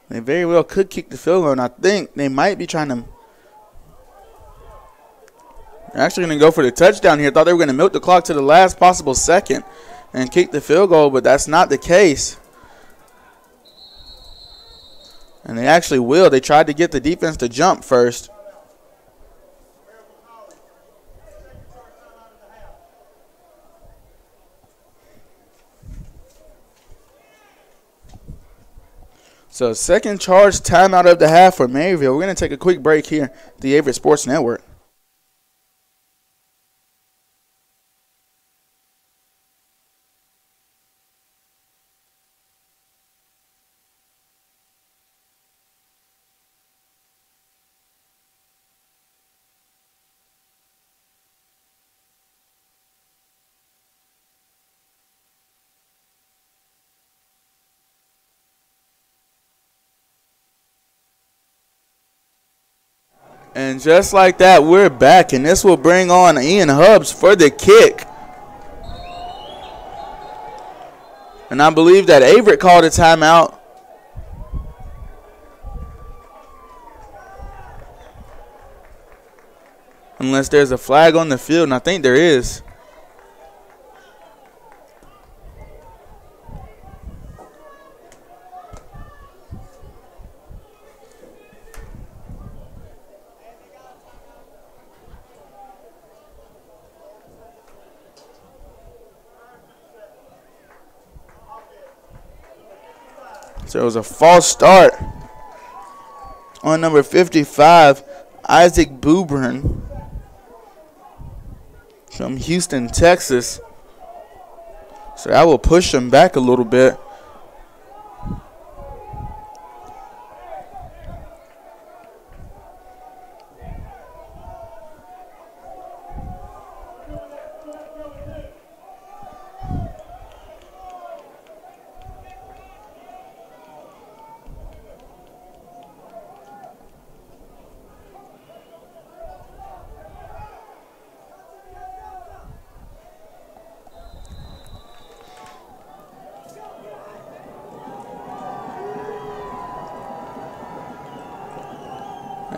They very well could kick the field goal, and I think they might be trying to. They're actually going to go for the touchdown here. Thought they were going to milk the clock to the last possible second and kick the field goal, but that's not the case. And they actually will. They tried to get the defense to jump first. So second charge timeout of the half for Maryville. We're going to take a quick break here at the Averett Sports Network. And just like that, we're back, and this will bring on Ian Hubbs for the kick. And I believe that Averett called a timeout. Unless there's a flag on the field, and I think there is. So it was a false start on number 55, Isaac Booburn from Houston, Texas. So that will push him back a little bit.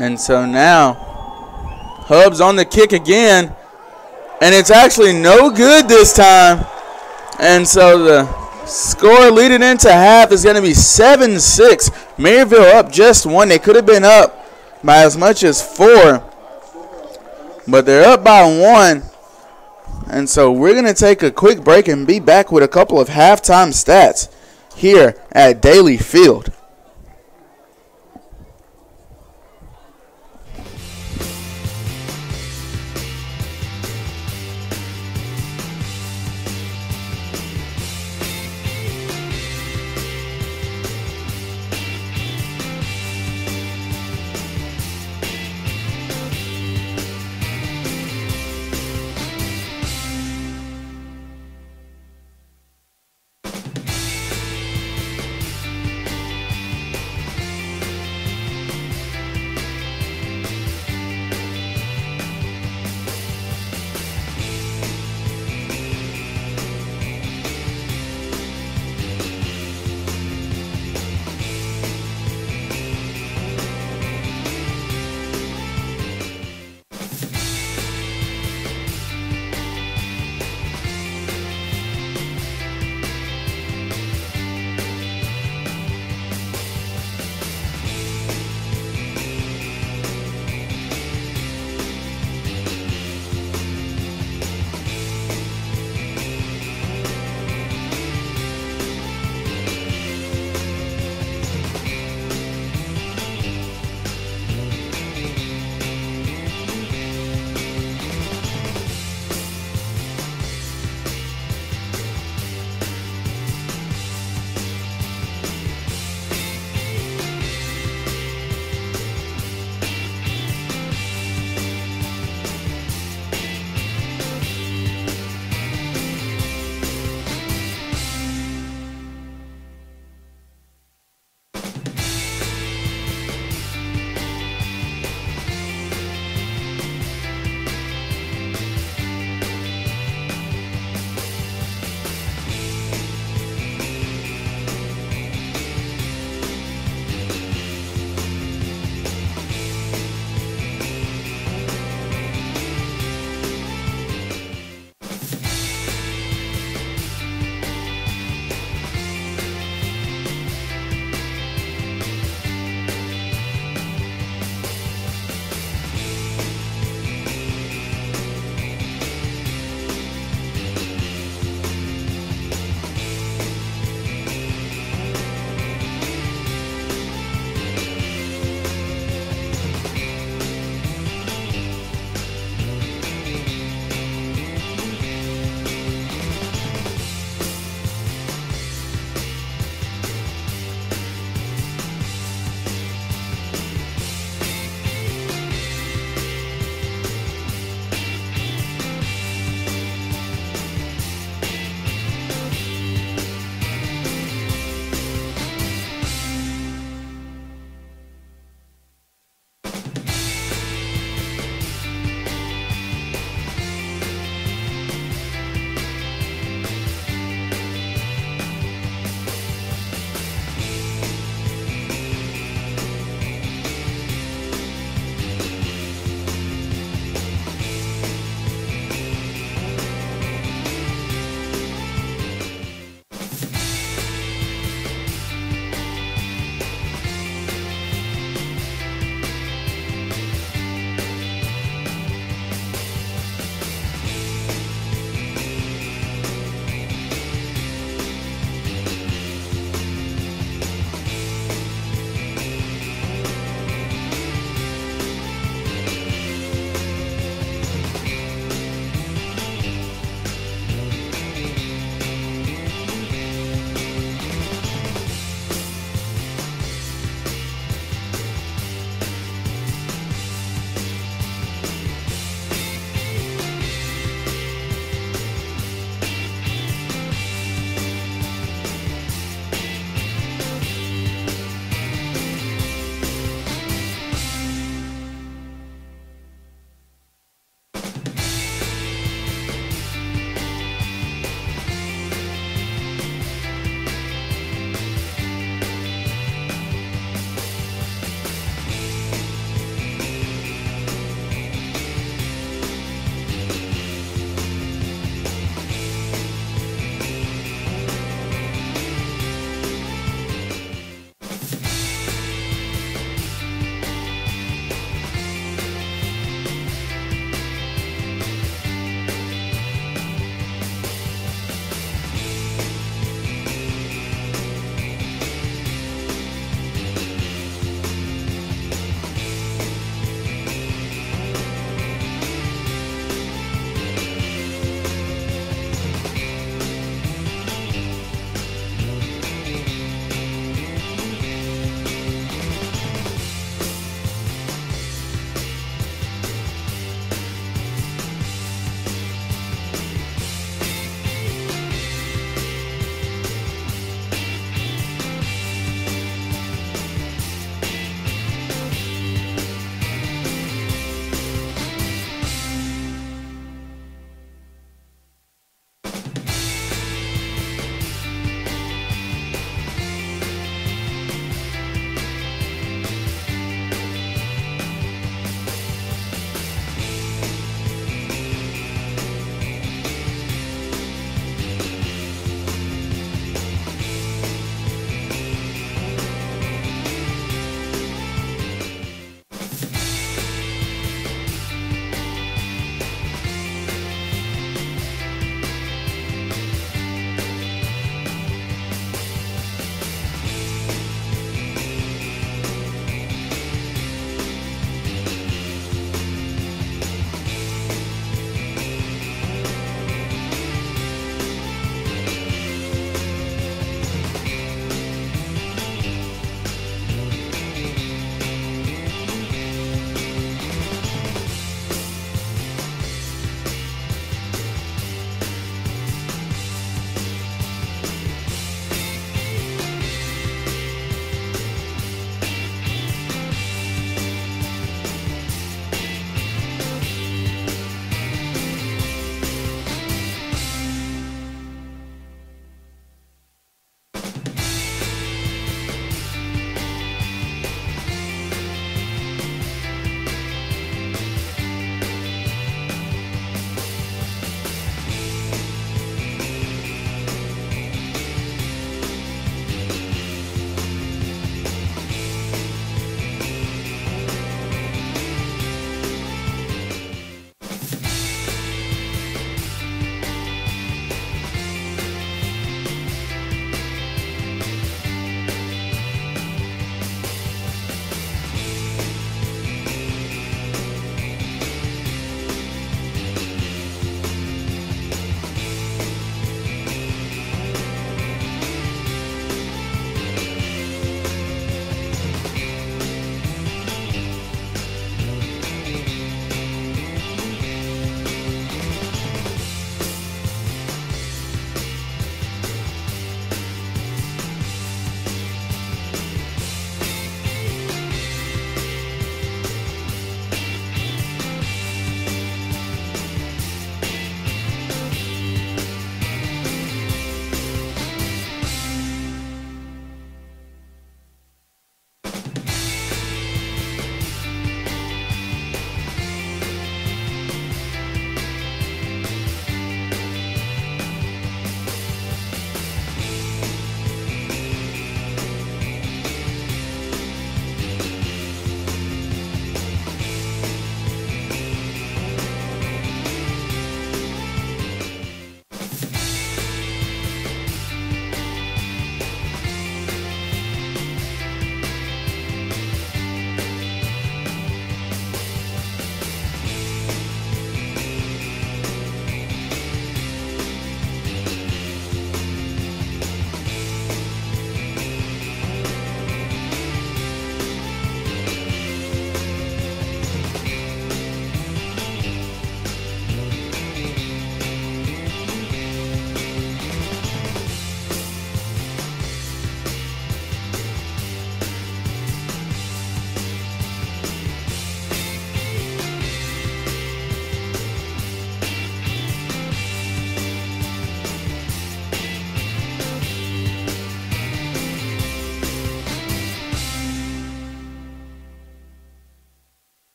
And so now Hubs on the kick again, and it's actually no good this time. And so the score leading into half is going to be 7-6. Maryville up just 1. They could have been up by as much as 4, but they're up by 1. And so we're going to take a quick break and be back with a couple of halftime stats here at Daly Field.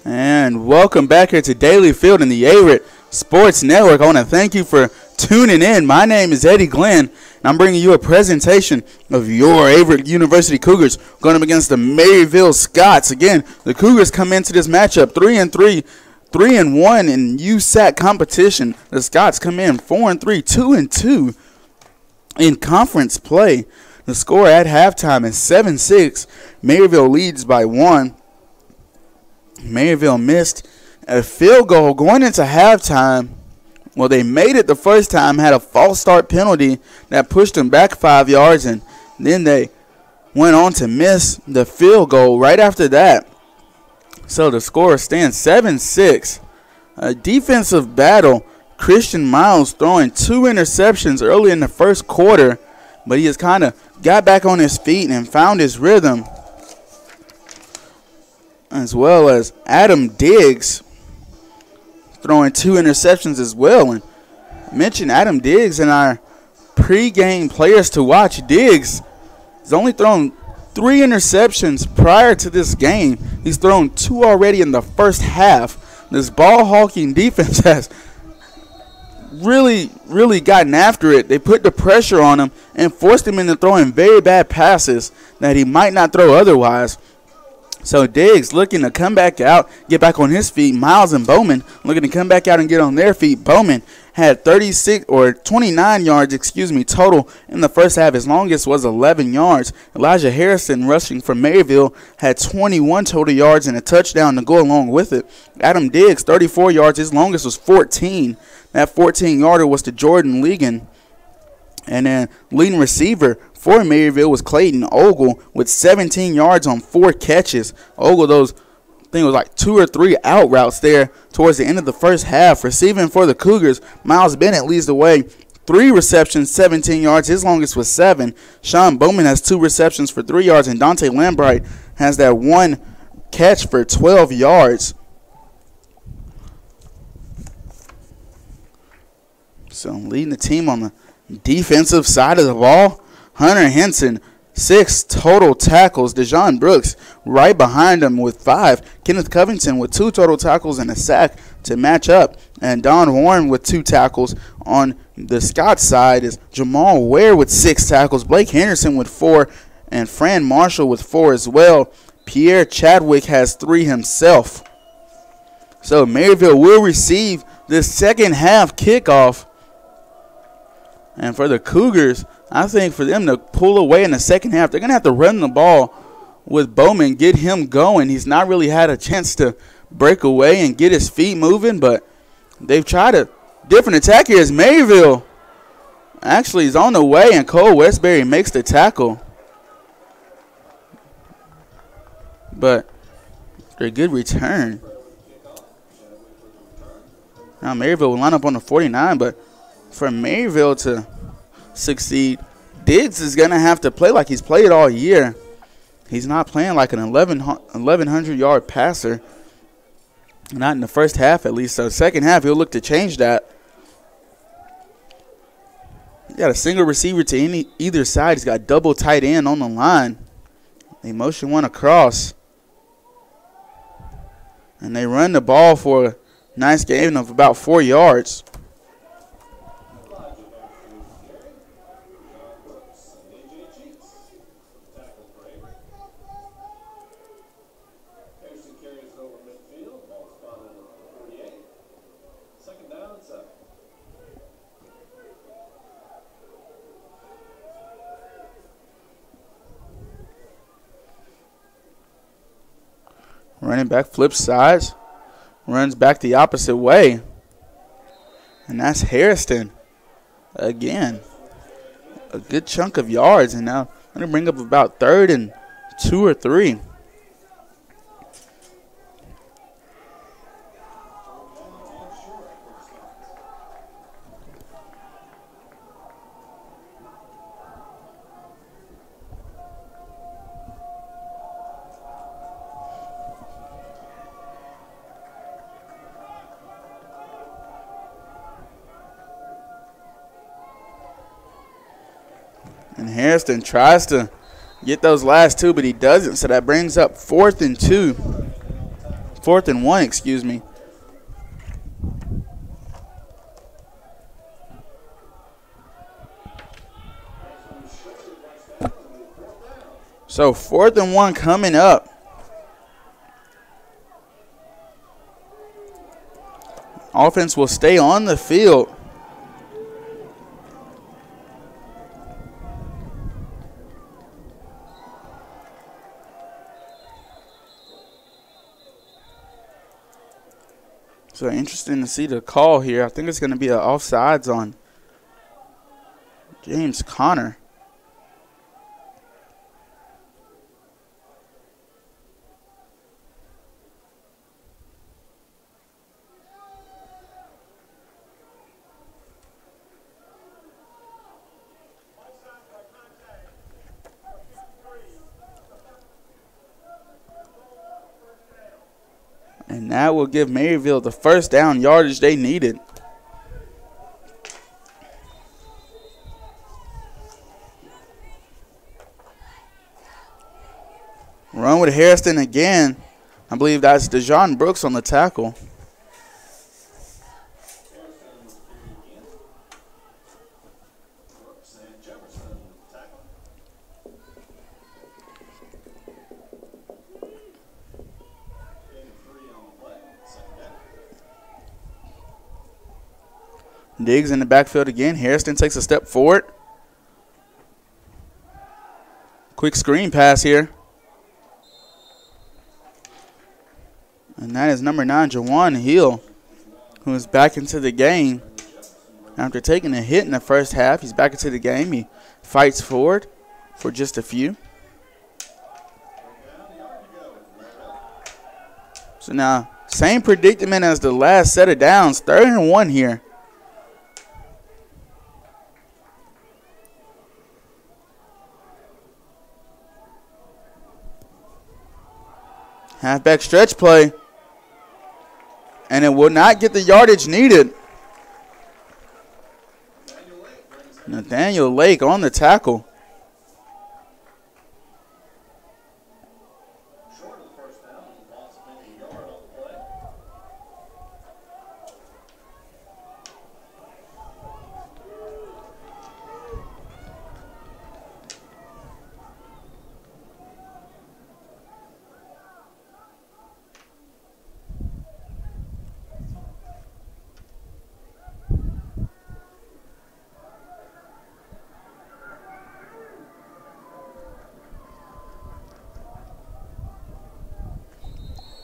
And welcome back here to Daily Field in the Averett Sports Network. I want to thank you for tuning in. My name is Eddie Glenn, and I'm bringing you a presentation of your Averett University Cougars going up against the Maryville Scots. Again, the Cougars come into this matchup 3-3, 3-1 in USAC competition. The Scots come in 4-3, 2-2 in conference play. The score at halftime is 7-6. Maryville leads by 1. Maryville missed a field goal going into halftime. Well, they made it the first time, had a false start penalty that pushed them back 5 yards, and then they went on to miss the field goal right after that. So the score stands 7-6. A defensive battle. Christian Miles throwing 2 interceptions early in the first quarter, but he has kind of got back on his feet and found his rhythm, as well as Adam Diggs throwing 2 interceptions as well. And I mentioned Adam Diggs in our pregame players to watch. Diggs has only thrown 3 interceptions prior to this game. He's thrown 2 already in the first half. This ball-hawking defense has really gotten after it. They put the pressure on him and forced him into throwing very bad passes that he might not throw otherwise. So Diggs looking to come back out, get back on his feet. Miles and Bowman looking to come back out and get on their feet. Bowman had 29 yards, total in the first half. His longest was 11 yards. Elijah Harrison, rushing from Maryville, had 21 total yards and a touchdown to go along with it. Adam Diggs, 34 yards. His longest was 14. That 14-yarder was to Jordan Ligon. And then leading receiver for Maryville was Clayton Ogle with 17 yards on 4 catches. Ogle, I think it was like 2 or 3 out routes there towards the end of the first half. Receiving for the Cougars, Miles Bennett leads the way. 3 receptions, 17 yards. His longest was 7. Sean Bowman has 2 receptions for 3 yards. And Dante Lambright has that 1 catch for 12 yards. So leading the team on the defensive side of the ball, Hunter Henson, 6 total tackles. Dejon Brooks right behind him with 5. Kenneth Covington with 2 total tackles and a sack to match up. And Don Horn with 2 tackles. On the Scots side is Jamal Ware with 6 tackles. Blake Henderson with 4. And Fran Marshall with 4 as well. Pierre Chadwick has 3 himself. So Maryville will receive this second half kickoff. And for the Cougars, I think for them to pull away in the second half, they're going to have to run the ball with Bowman, get him going. He's not really had a chance to break away and get his feet moving, but they've tried a different attack here as Maryville actually is on the way, and Cole Westbury makes the tackle. But a good return. Now Maryville will line up on the 49, but for Maryville to succeed, Diggs is going to have to play like he's played all year. He's not playing like an 1,100-yard passer. Not in the first half, at least. So second half, he'll look to change that. He got a single receiver to either side. He's got double tight end on the line. They motion one across. And they run the ball for a nice gain of about 4 yards. Running back flips sides, runs back the opposite way. And that's Harrison again. A good chunk of yards, and now going to bring up about 3rd and 2 or 3. And Harrison tries to get those last 2, but he doesn't. So that brings up 4th and 2 4th and 1, excuse me. So 4th and 1 coming up. Offense will stay on the field. So interesting to see the call here. I think it's going to be an offsides on James Conner. And that will give Maryville the first down yardage they needed. Run with Harrison again. I believe that's Dejon Brooks on the tackle. Diggs in the backfield again. Harrison takes a step forward. Quick screen pass here. And that is number 9, Jawan Hill, who is back into the game. After taking a hit in the first half, he's back into the game. He fights forward for just a few. So now, same predicament as the last set of downs. 3rd and 1 here. Halfback stretch play. And it will not get the yardage needed. Nathaniel Lake on the tackle.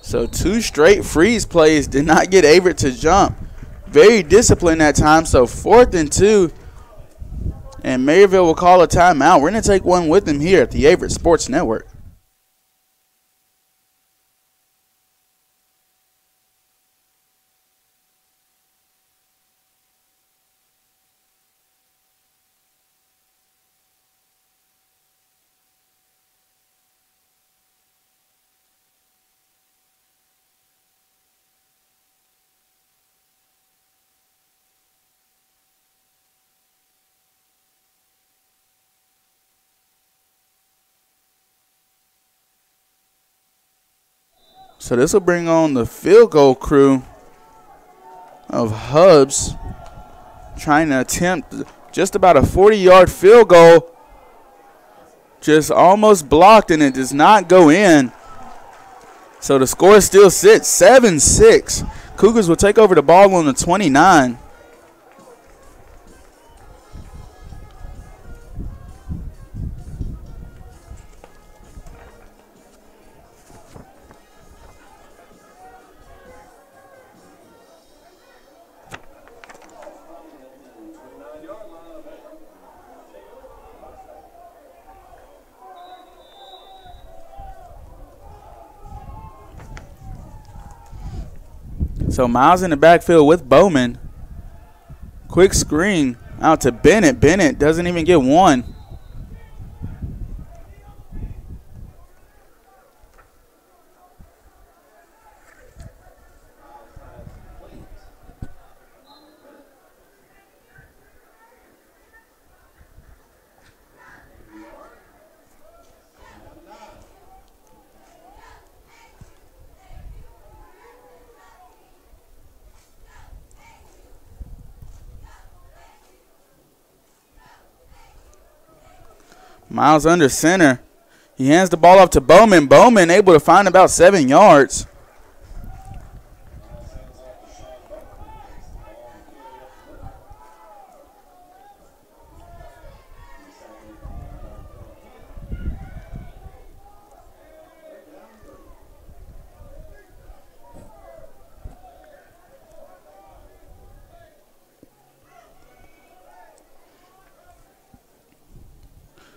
So 2 straight freeze plays did not get Averett to jump. Very disciplined that time. So 4th and 2. And Maryville will call a timeout. We're going to take one with them here at the Averett Sports Network. So this will bring on the field goal crew of Hubs, trying to attempt just about a 40-yard field goal. Just almost blocked, and it does not go in. So the score still sits 7-6. Cougars will take over the ball on the 29. So Miles in the backfield with Bowman. Quick screen out to Bennett. Bennett doesn't even get one. Miles under center. He hands the ball off to Bowman. Bowman able to find about 7 yards.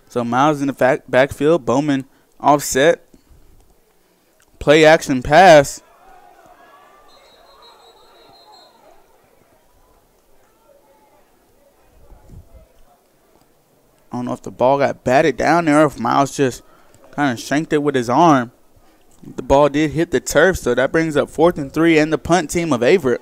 So Miles in the backfield. Bowman offset. Play action pass. I don't know if the ball got batted down there or if Miles just kind of shanked it with his arm. The ball did hit the turf, so that brings up 4th and 3 and the punt team of Averett.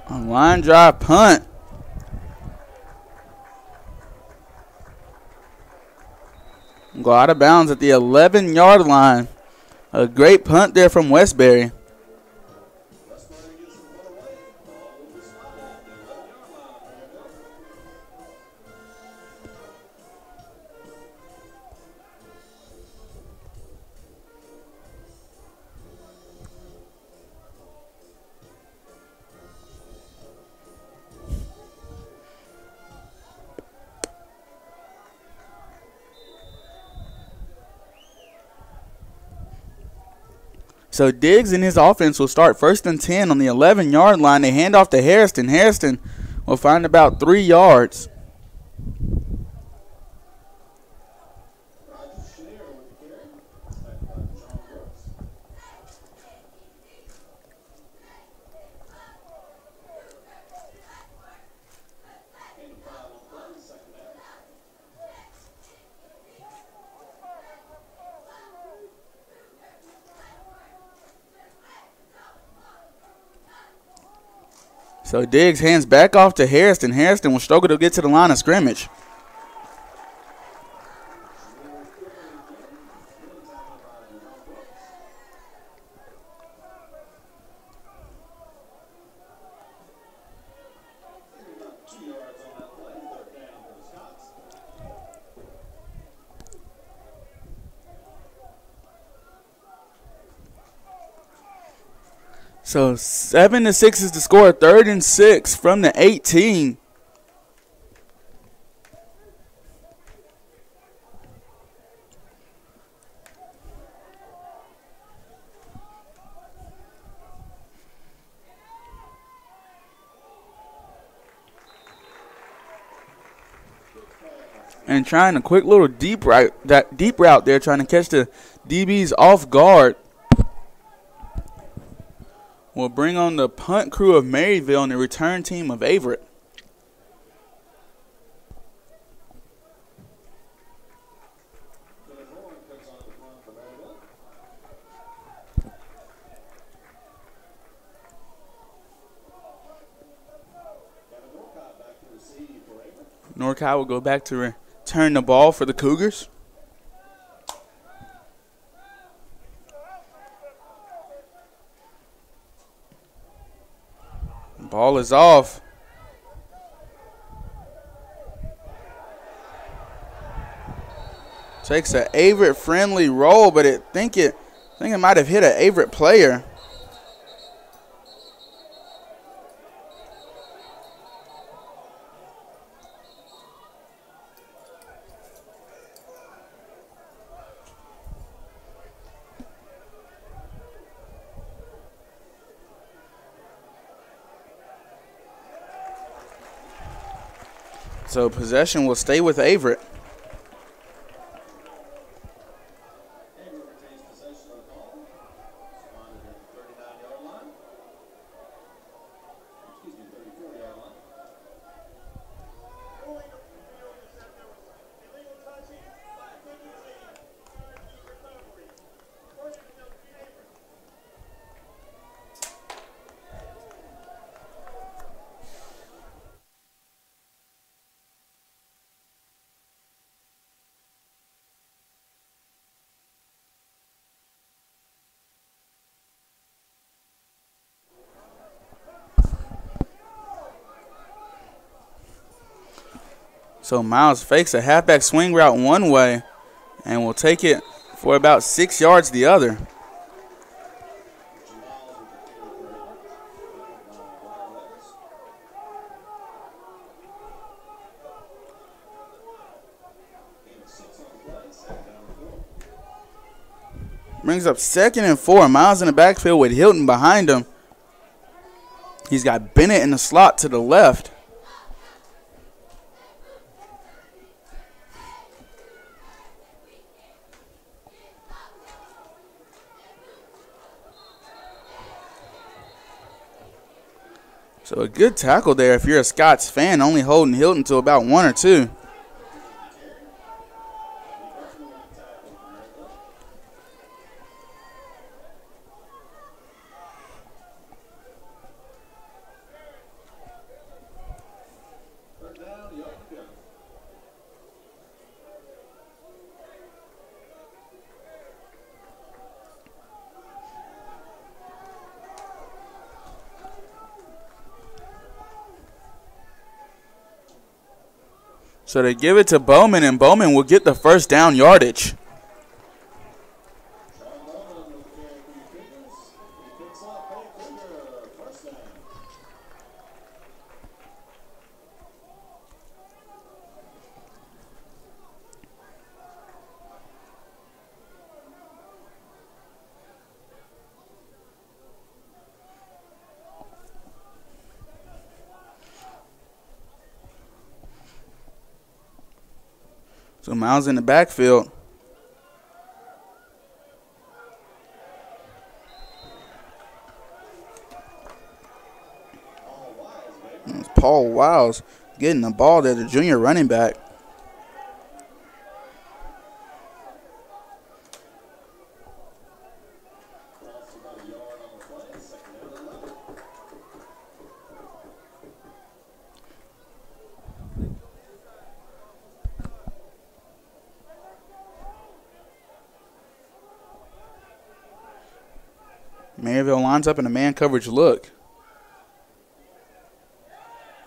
A line drive punt. Go out of bounds at the 11-yard line. A great punt there from Westbury. So Diggs and his offense will start 1st and 10 on the 11-yard line. They hand off to Harrison. Harrison will find about 3 yards. So Diggs hands back off to Harrison. Harrison will struggle to get to the line of scrimmage. So 7-6 is the score. 3rd and 6 from the 18. And trying a quick little deep route there, trying to catch the DBs off guard. Will bring on the punt crew of Maryville and the return team of Averett. Norkai will go back to return the ball for the Cougars. Ball is off. Takes an Averett friendly roll, but I think it might have hit an Averett player. So possession will stay with Averett. So Miles fakes a halfback swing route one way and will take it for about 6 yards the other. Brings up 2nd and 4. Miles in the backfield with Hilton behind him. He's got Bennett in the slot to the left. So a good tackle there if you're a Scots fan, only holding Hilton to about 1 or 2. So they give it to Bowman, and Bowman will get the first down yardage. So Miles in the backfield. It's Paul Wiles getting the ball there, the junior running back. Maryville lines up in a man coverage look.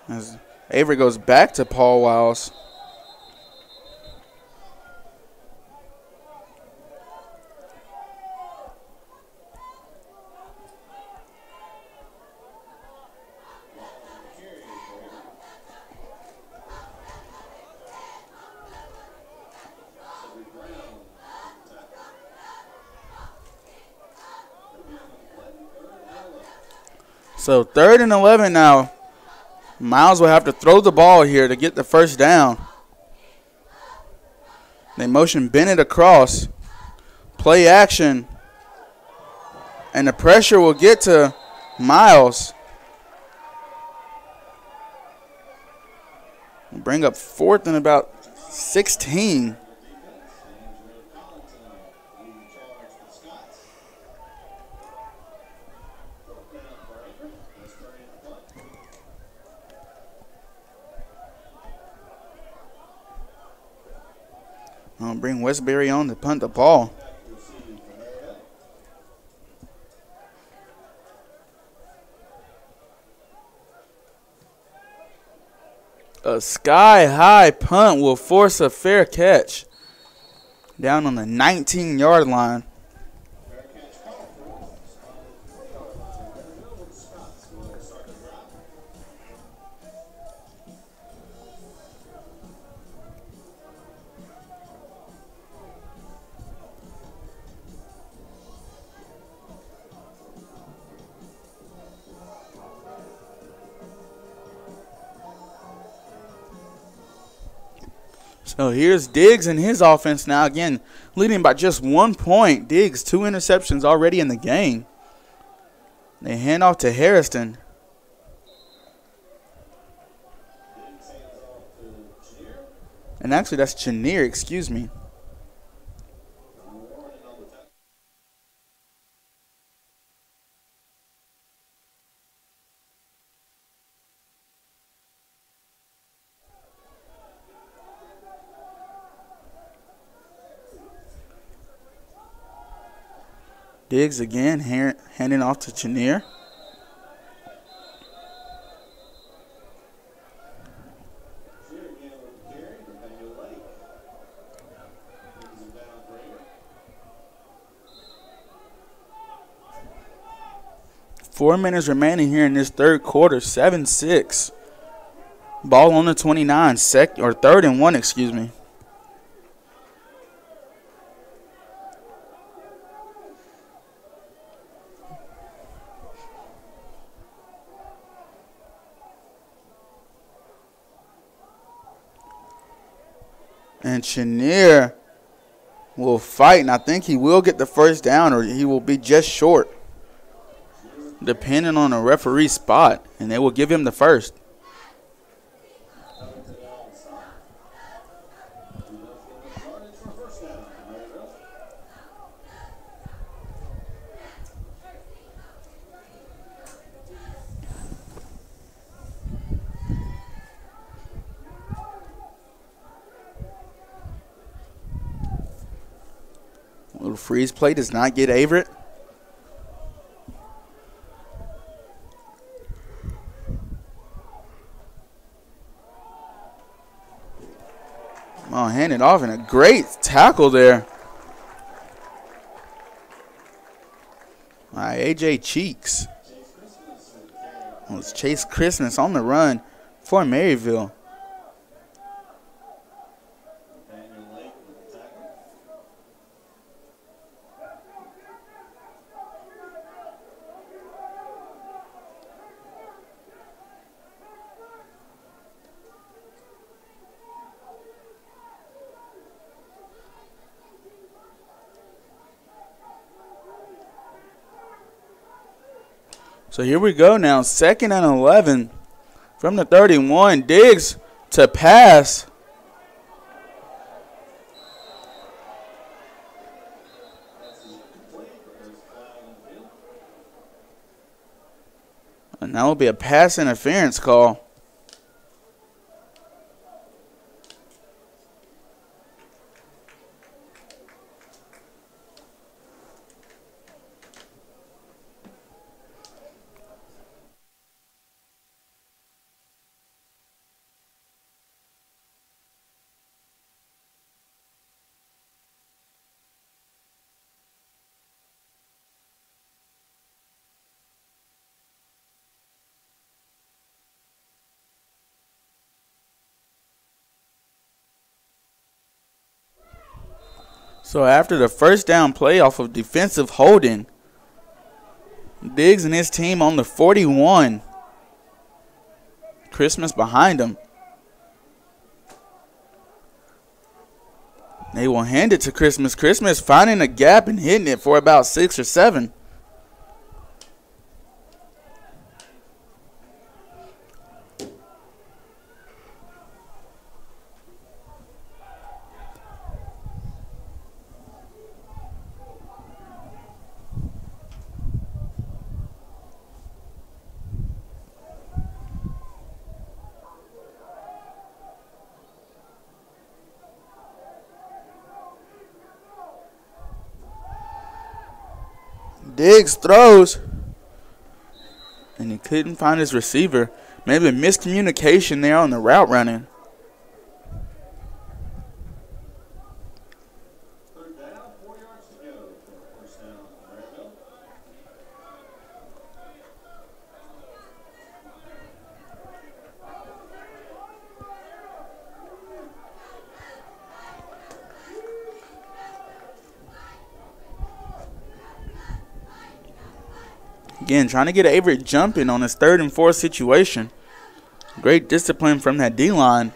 As Averett goes back to Paul Wiles. So 3rd and 11 now. Miles will have to throw the ball here to get the first down. They motion Bennett across. Play action. And the pressure will get to Miles. Bring up 4th and about 16. I'll bring Westbury on to punt the ball. A sky-high punt will force a fair catch down on the 19-yard line. So here's Diggs and his offense now, again, leading by just 1 point. Diggs, 2 interceptions already in the game. They hand off to Harrison. And actually, that's Chenier, excuse me. Diggs again, handing off to Chenier. 4 minutes remaining here in this third quarter. 7-6. Ball on the 29. Third and 1, excuse me. And Chenier will fight, and I think he will get the first down, or he will be just short, depending on the referee's spot, and they will give him the first. Little freeze play does not get Averett. Oh, hand it off, and a great tackle there. All right, A.J. Cheeks. Well, it's Chase Christmas on the run for Maryville. So here we go now, 2nd and 11 from the 31. Diggs to pass. And that will be a pass interference call. So after the first down play off of defensive holding, Diggs and his team on the 41. Christmas behind him. They will hand it to Christmas. Christmas finding a gap and hitting it for about 6 or 7. Diggs throws, and he couldn't find his receiver. Maybe a miscommunication there on the route running. Third down, 4 yards to go for first down, Maryville. Again, trying to get Averett jumping on his 3rd and 4 situation. Great discipline from that D-line.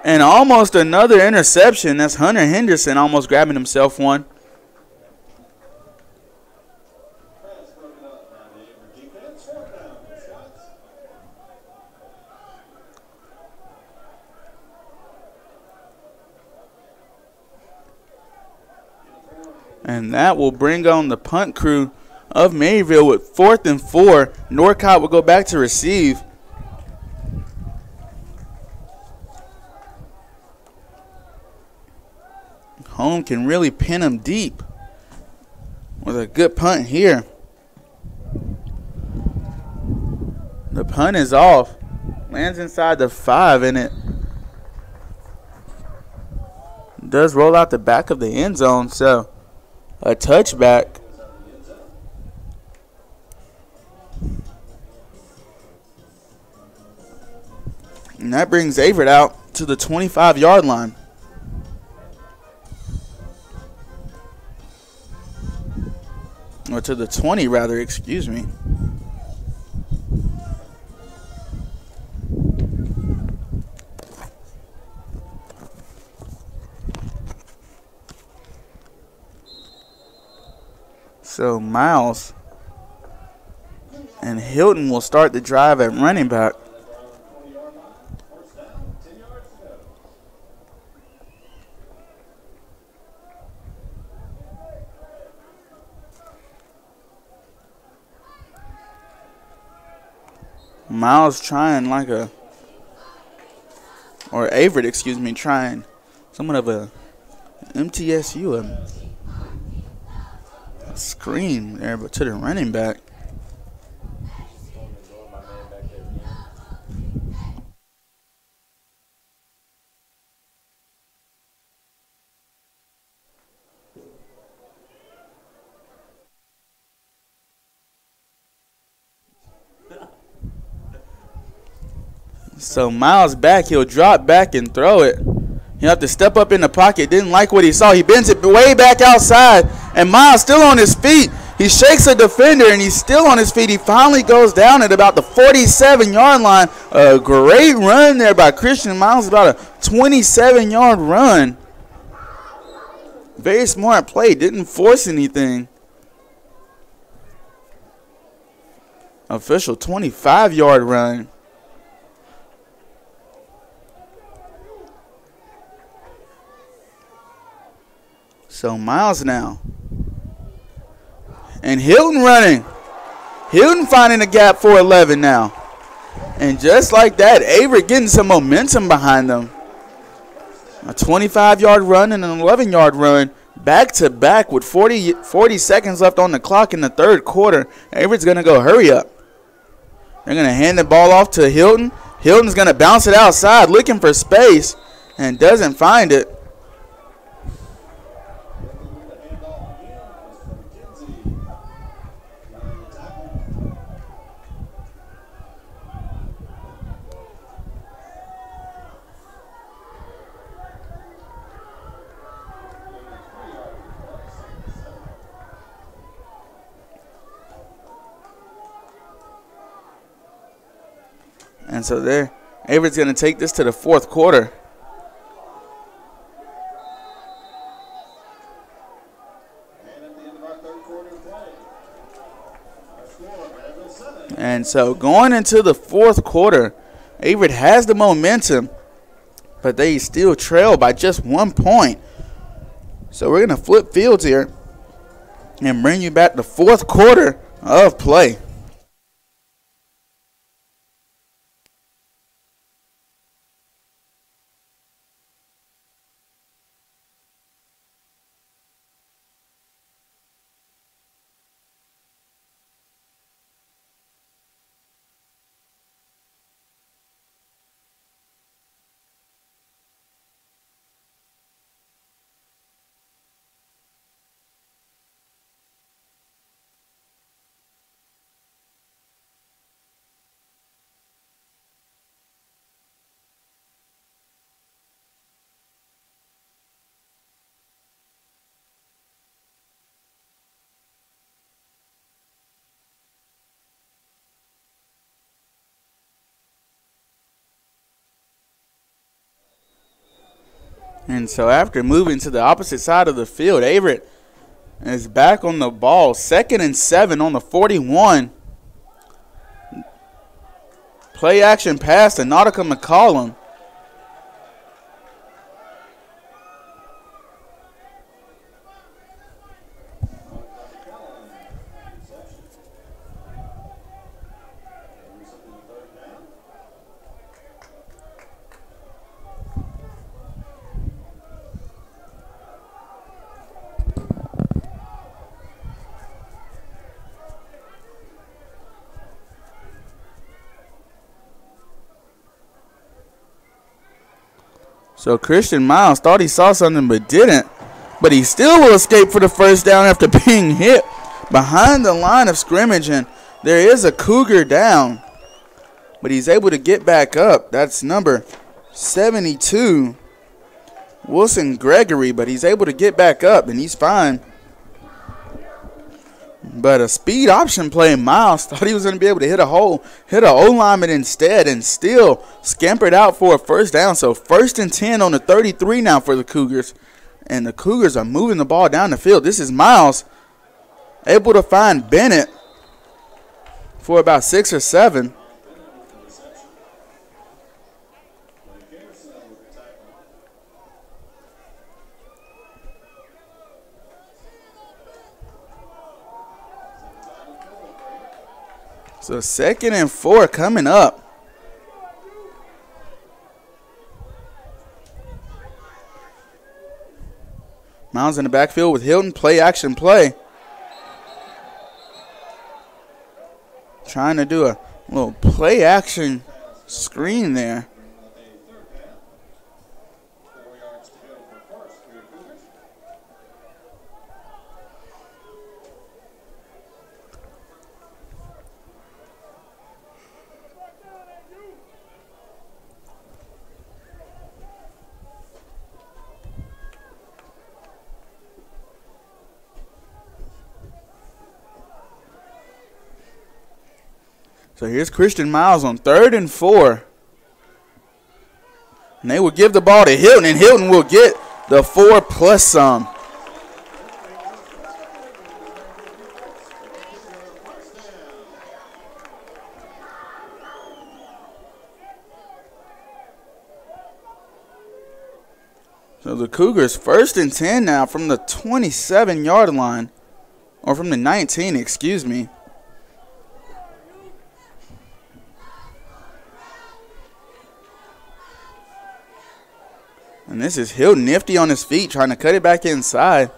And almost another interception. That's Hunter Henderson almost grabbing himself one. Pass broken up by the Averett defense. 4th down for Scots. And that will bring on the punt crew of Maryville with 4th and 4. Norcott will go back to receive. Home can really pin him deep with a good punt here. The punt is off. Lands inside the 5, and it does roll out the back of the end zone. So a touchback. And that brings Averett out to the 25-yard line. Or to the 20, rather, excuse me. So Miles and Hilton will start the drive at running back. Miles trying Averett, excuse me, trying somewhat of a MTSU, a screen there, but to the running back. So Miles back, he'll drop back and throw it. He'll have to step up in the pocket. Didn't like what he saw. He bends it way back outside, and Miles still on his feet. He shakes a defender, and he's still on his feet. He finally goes down at about the 47-yard line. A great run there by Christian Miles, about a 27-yard run. Very smart play. Didn't force anything. Official 25-yard run. So Miles now. And Hilton running. Hilton finding a gap for 11 now. And just like that, Averett getting some momentum behind them. A 25-yard run and an 11-yard run back to back with 40 seconds left on the clock in the third quarter. Averett's going to go hurry up. They're going to hand the ball off to Hilton. Hilton's going to bounce it outside looking for space and doesn't find it. And so there, Averett's going to take this to the fourth quarter. And so going into the fourth quarter, Averett has the momentum, but they still trail by just 1 point. So we're going to flip fields here and bring you back the fourth quarter of play. And so after moving to the opposite side of the field, Averett is back on the ball. 2nd and 7 on the 41. Play action pass to Nautica McCollum. So Christian Miles thought he saw something but didn't. but he still will escape for the first down after being hit behind the line of scrimmage, and there is a Cougar down, but he's able to get back up. That's number 72, Wilson Gregory, but he's able to get back up, and he's fine. But a speed option play, Miles thought he was going to be able to hit a hole, hit an O-lineman instead, and still scampered out for a first down. So 1st and 10 on the 33 now for the Cougars. And the Cougars are moving the ball down the field. This is Miles able to find Bennett for about 6 or 7. So 2nd and 4 coming up. Miles in the backfield with Hilton. Play action play. Trying to do a little play action screen there. So here's Christian Miles on 3rd and 4. And they will give the ball to Hilton, and Hilton will get the 4 plus some. So the Cougars 1st and 10 now from the 27-yard line, or from the 19, excuse me. And this is Hilton, nifty on his feet, trying to cut it back inside,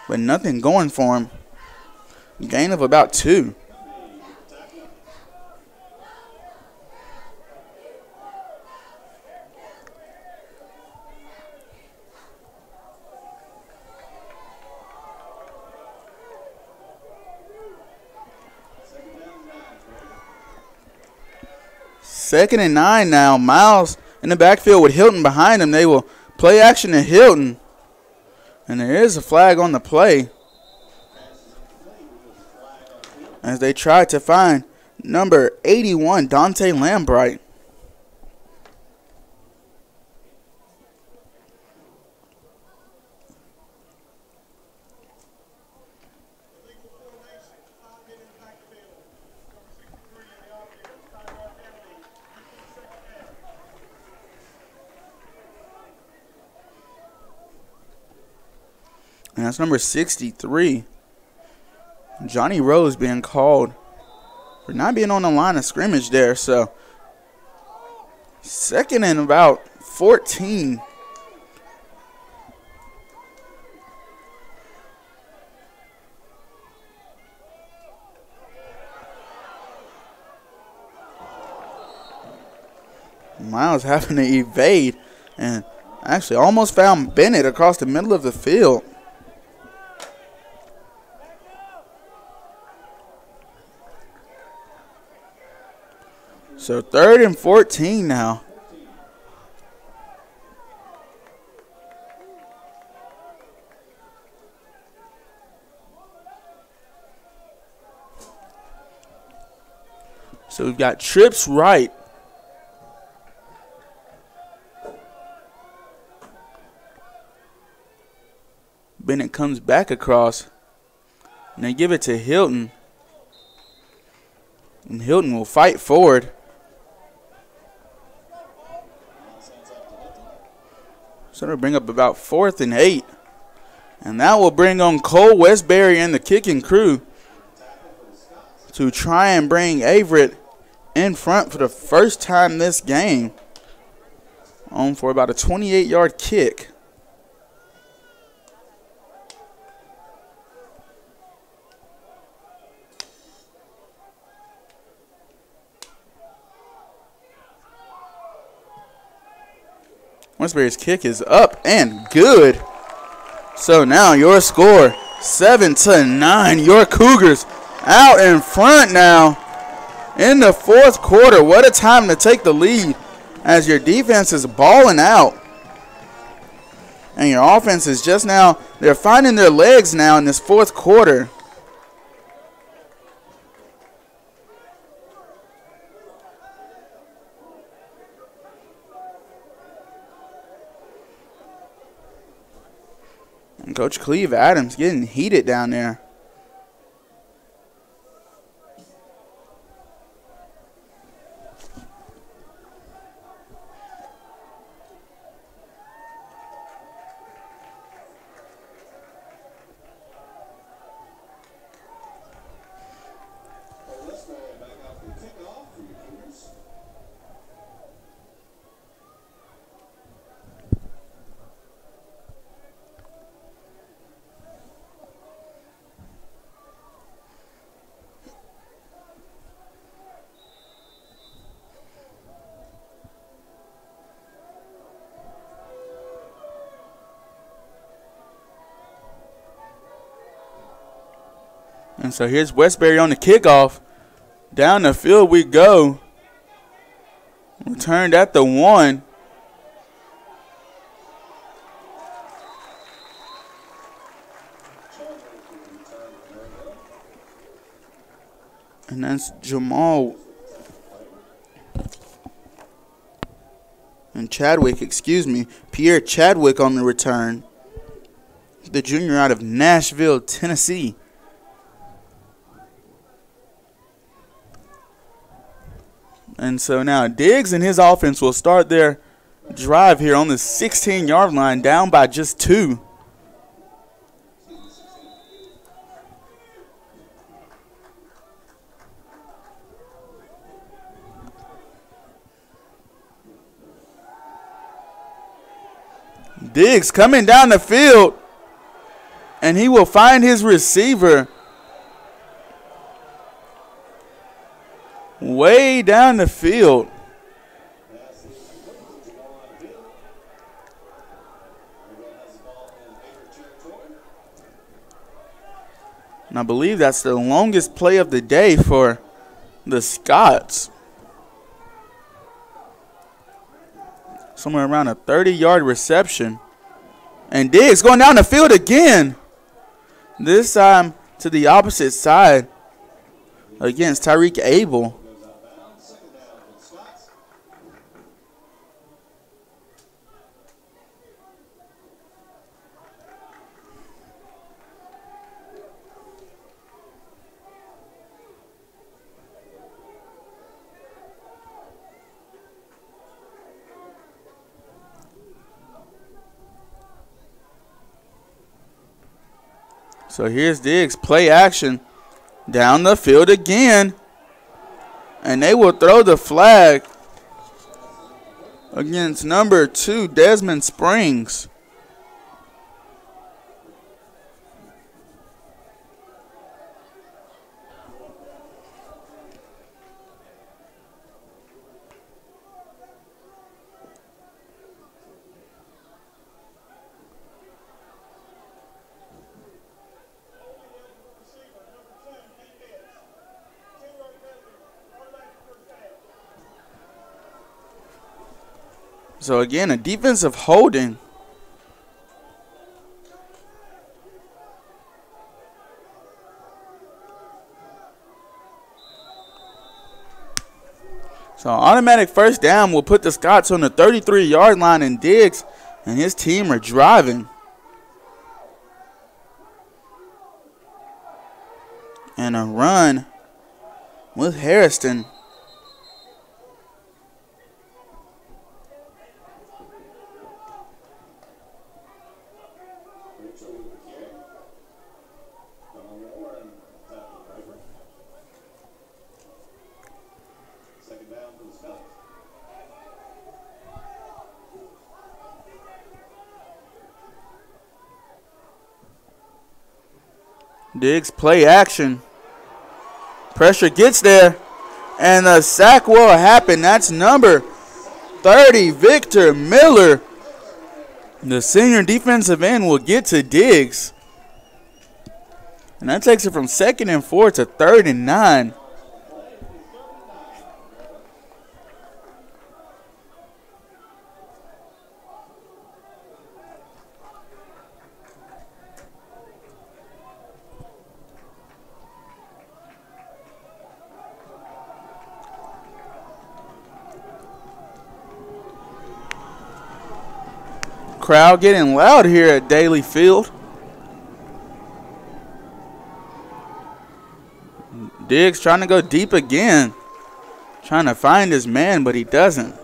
but nothing going for him. Gain of about 2. Second and 9 now. Miles in the backfield with Hilton behind him. They will play action to Hilton. And there is a flag on the play as they try to find number 81, Dante Lambright. And that's number 63. Johnny Rose being called for not being on the line of scrimmage there. So 2nd and about 14. Miles having to evade and actually almost found Bennett across the middle of the field. So 3rd and 14 now. So we've got trips right. Bennett comes back across. And they give it to Hilton. And Hilton will fight forward. So it'll bring up about 4th and 8. And that will bring on Cole Westbury and the kicking crew to try and bring Averett in front for the first time this game. On for about a 28-yard kick. Westbury's kick is up and good. So now your score, 7-9. Your Cougars out in front now in the fourth quarter. What a time to take the lead as your defense is balling out. And your offense is just now, they're finding their legs now in this fourth quarter. And Coach Cleve Adams getting heated down there. And so here's Westbury on the kickoff. Down the field we go. Returned at the 1. And that's Jamal and Chadwick, excuse me. Pierre Chadwick on the return. The junior out of Nashville, Tennessee. And so now Diggs and his offense will start their drive here on the 16-yard line, down by just 2. Diggs coming down the field, and he will find his receiver way down the field. And I believe that's the longest play of the day for the Scots. Somewhere around a 30-yard reception. And Diggs going down the field again. This time to the opposite side against Tyreek Abel. So here's Diggs, play action, down the field again. And they will throw the flag against number 2, Desmond Springs. So again, a defensive holding. So automatic first down will put the Scots on the 33-yard line, and Diggs and his team are driving. And a run with Harrison. Diggs play action. Pressure gets there. And the sack will happen. That's number 30, Victor Miller. The senior defensive end will get to Diggs. And that takes it from 2nd and 4 to 3rd and 9. Crowd getting loud here at Daly Field. Diggs trying to go deep again. Trying to find his man, but he doesn't.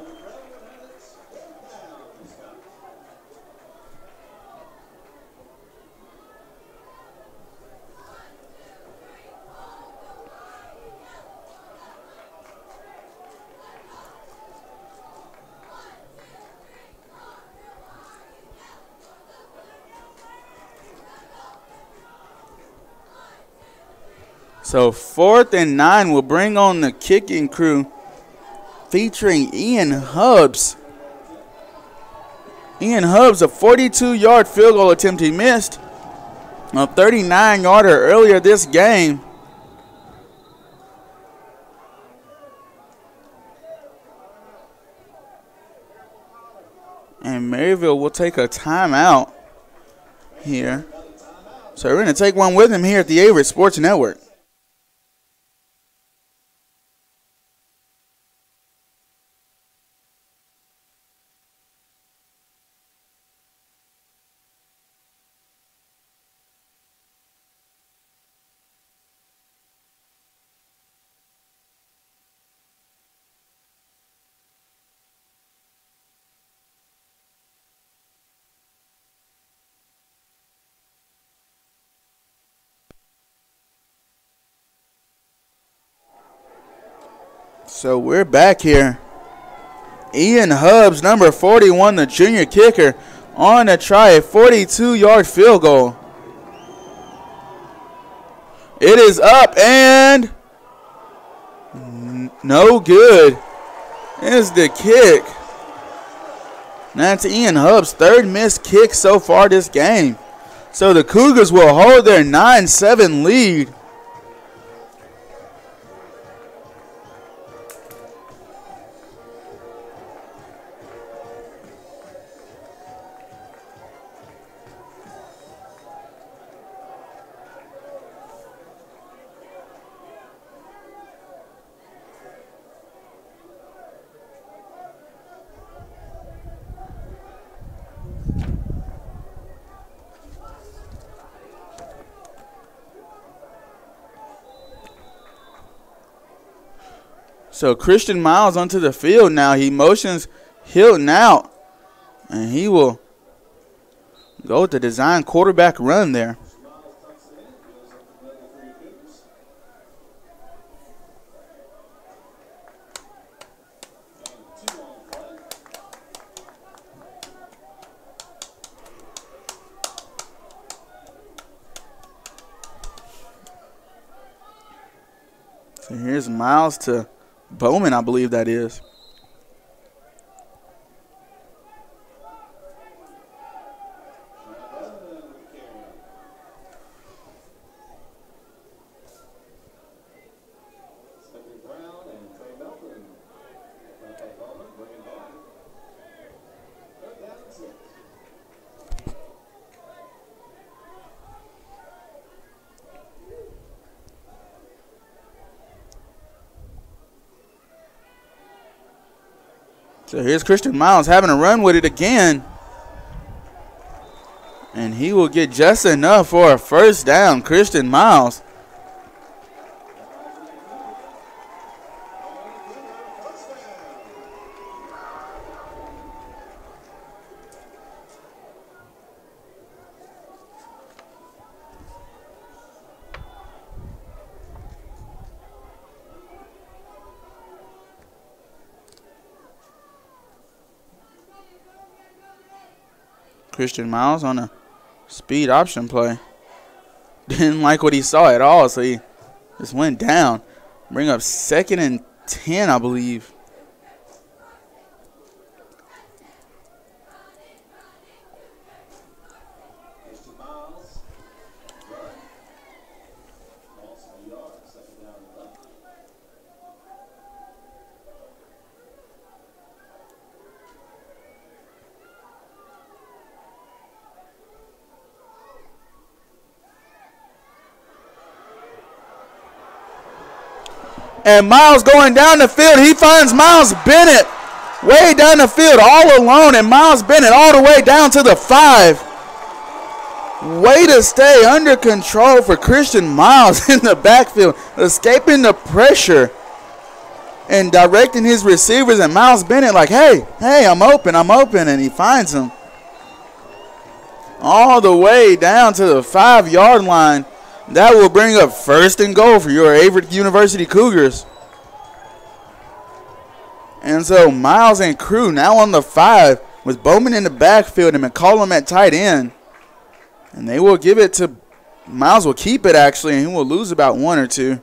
So 4th and 9 will bring on the kicking crew featuring Ian Hubbs. Ian Hubbs, a 42-yard field goal attempt he missed. A 39-yarder earlier this game. And Maryville will take a timeout here. So we're going to take one with him here at the Averett Sports Network. So we're back here. Ian Hubbs, number 41, the junior kicker, on to try a 42-yard field goal. It is up and no good. Is the kick. That's Ian Hubbs' 3rd missed kick so far this game. So the Cougars will hold their 9-7 lead. So Christian Miles onto the field now. He motions Hilton out. And he will go with the design quarterback run there. So here's Miles to Bowman, I believe that is. So here's Christian Miles having a run with it again. And he will get just enough for a first down. Christian Miles. Christian Miles on a speed option play. Didn't like what he saw at all, so he just went down. Bring up 2nd and 10, I believe. Miles. Good. Loss of a yard, second down and 11. And Miles going down the field. He finds Miles Bennett way down the field all alone. And Miles Bennett all the way down to the 5. Way to stay under control for Christian Miles in the backfield. Escaping the pressure and directing his receivers. And Miles Bennett like, hey, I'm open. And he finds him. All the way down to the 5-yard line. That will bring up 1st and goal for your Averett University Cougars. And so Miles and crew now on the 5 with Bowman in the backfield and McCollum at tight end. And they will give it to Miles will keep it actually, and he will lose about 1 or 2.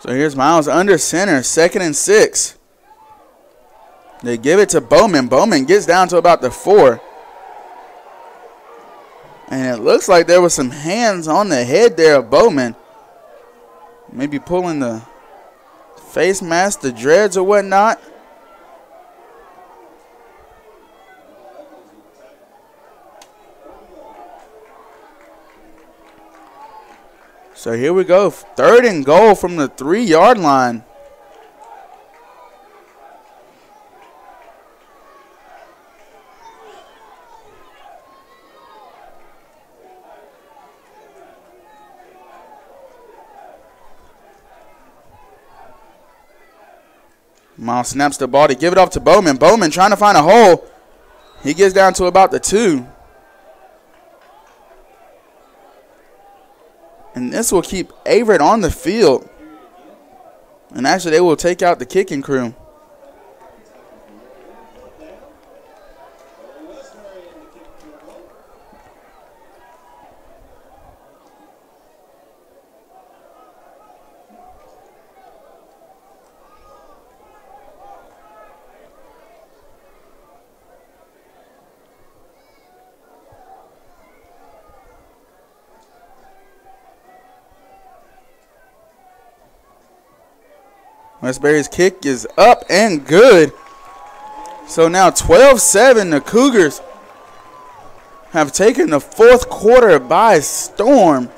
So here's Miles under center, 2nd and 6. They give it to Bowman. Bowman gets down to about the 4. And it looks like there was some hands on the head there of Bowman. Maybe pulling the face mask, the dreads or whatnot. So here we go, 3rd and goal from the 3-yard line. Miles snaps the ball to give it off to Bowman. Bowman trying to find a hole. He gets down to about the 2. And this will keep Averett on the field. And actually, they will take out the kicking crew. Westbury's kick is up and good. So now 12-7, the Cougars have taken the 4th quarter by storm.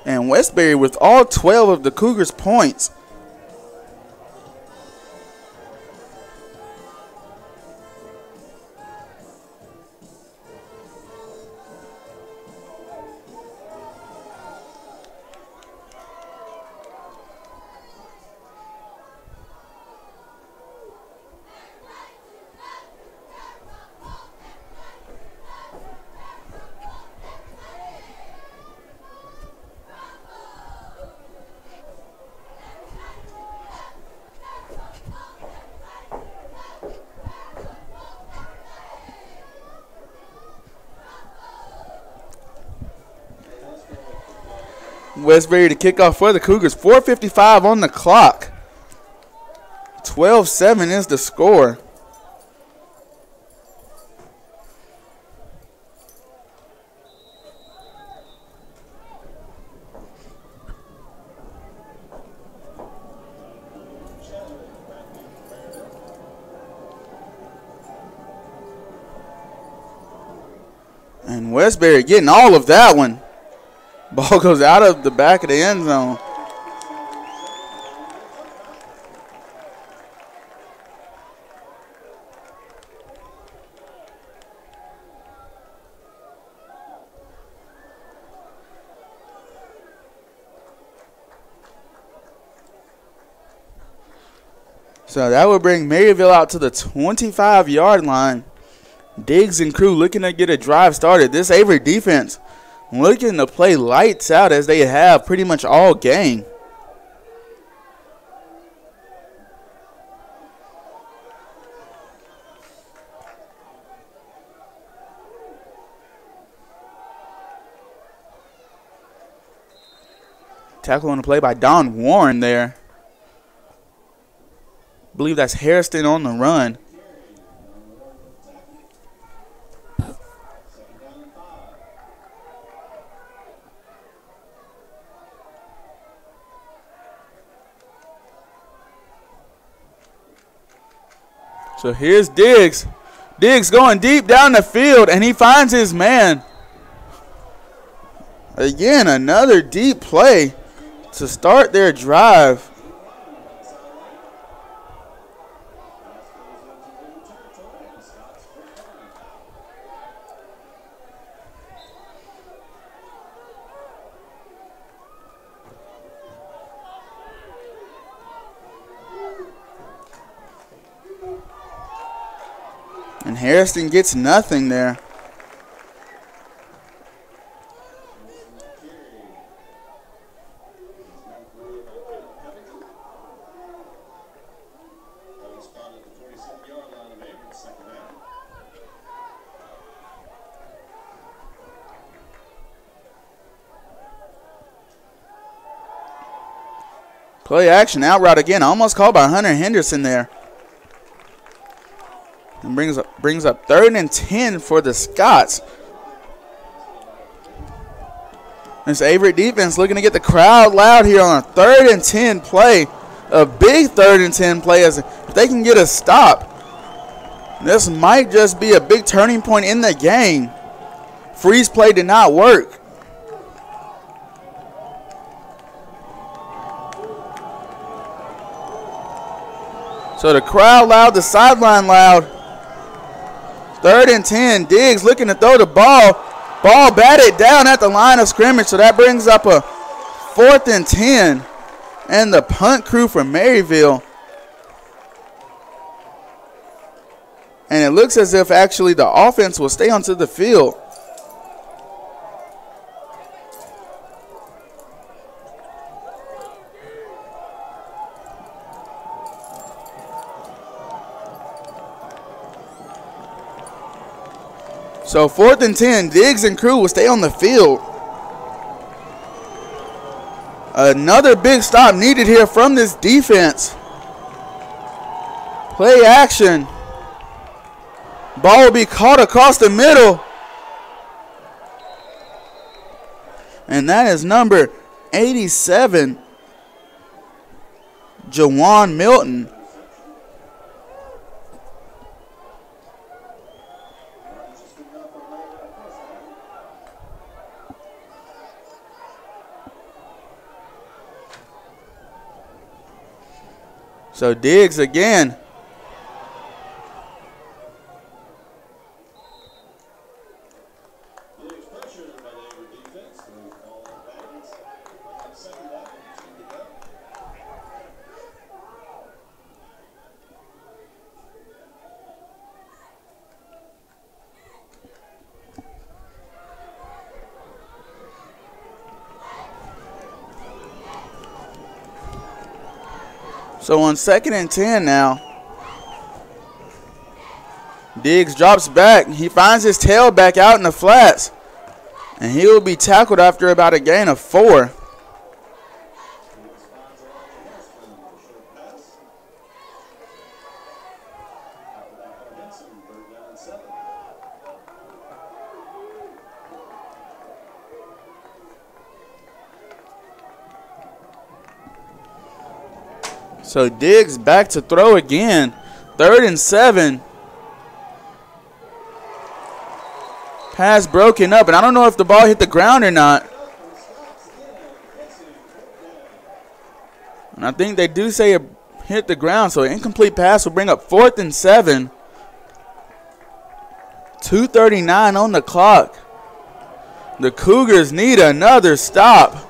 And Westbury with all 12 of the Cougars' points. Westbury to kick off for the Cougars. 4:55 on the clock. 12-7 is the score. And Westbury getting all of that one. Ball goes out of the back of the end zone. So that would bring Maryville out to the 25-yard line. Diggs and crew looking to get a drive started. This Averett defense looking to play lights out as they have pretty much all game. Tackle on the play by Don Warren there. I believe that's Harrison on the run. So here's Diggs. Diggs going deep down the field, and he finds his man. Again, another deep play to start their drive. And Harrison gets nothing there. Play action, out route again. Almost called by Hunter Henderson there. And brings up 3rd and 10 for the Scots. This Averett defense looking to get the crowd loud here on a 3rd and 10 play. A big 3rd and 10 play. As if they can get a stop, this might just be a big turning point in the game. Freeze play did not work. So the crowd loud, the sideline loud. 3rd and 10. Diggs looking to throw the ball. Ball batted down at the line of scrimmage. So that brings up a 4th and 10. And the punt crew from Maryville. And it looks as if actually the offense will stay onto the field. So 4th and 10, Diggs and crew will stay on the field. Another big stop needed here from this defense. Play action. Ball will be caught across the middle. And that is number 87, Jawan Milton. So Diggs again. So on 2nd and 10 now, Diggs drops back. He finds his tailback out in the flats, and he will be tackled after about a gain of 4. So Diggs back to throw again. 3rd and 7. Pass broken up, and I don't know if the ball hit the ground or not. And I think they do say it hit the ground, so an incomplete pass will bring up 4th and 7. 2:39 on the clock. The Cougars need another stop.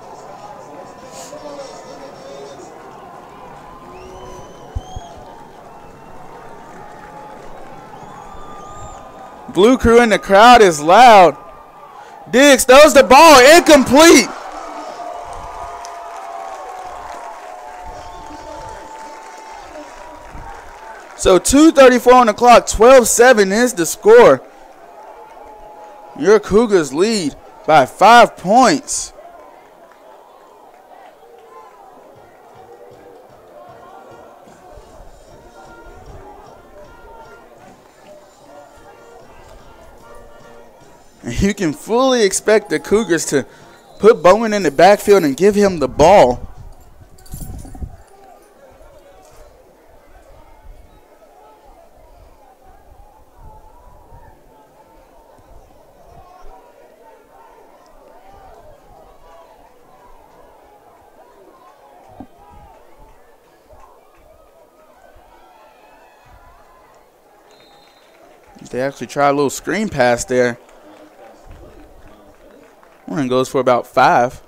Blue Crew in the crowd is loud. Diggs throws the ball, incomplete. So 2:34 on the clock, 12-7 is the score. Your Cougars lead by 5 points. And you can fully expect the Cougars to put Bowman in the backfield and give him the ball. They actually try a little screen pass there. One goes for about 5.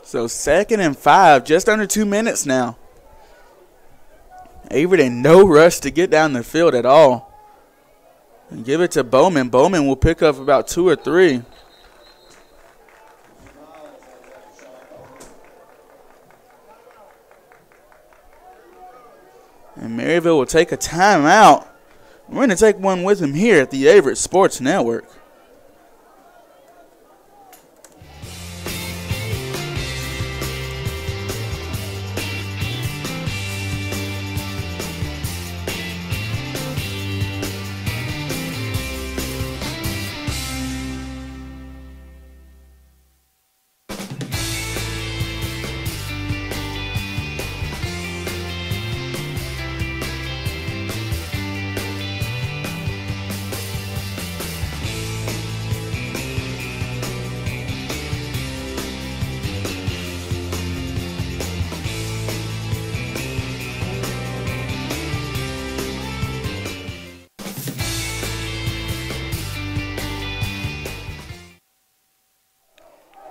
So 2nd and 5, just under 2 minutes now. Averett in no rush to get down the field at all. And give it to Bowman. Bowman will pick up about 2 or 3. And Maryville will take a timeout. We're going to take one with him here at the Averett Sports Network.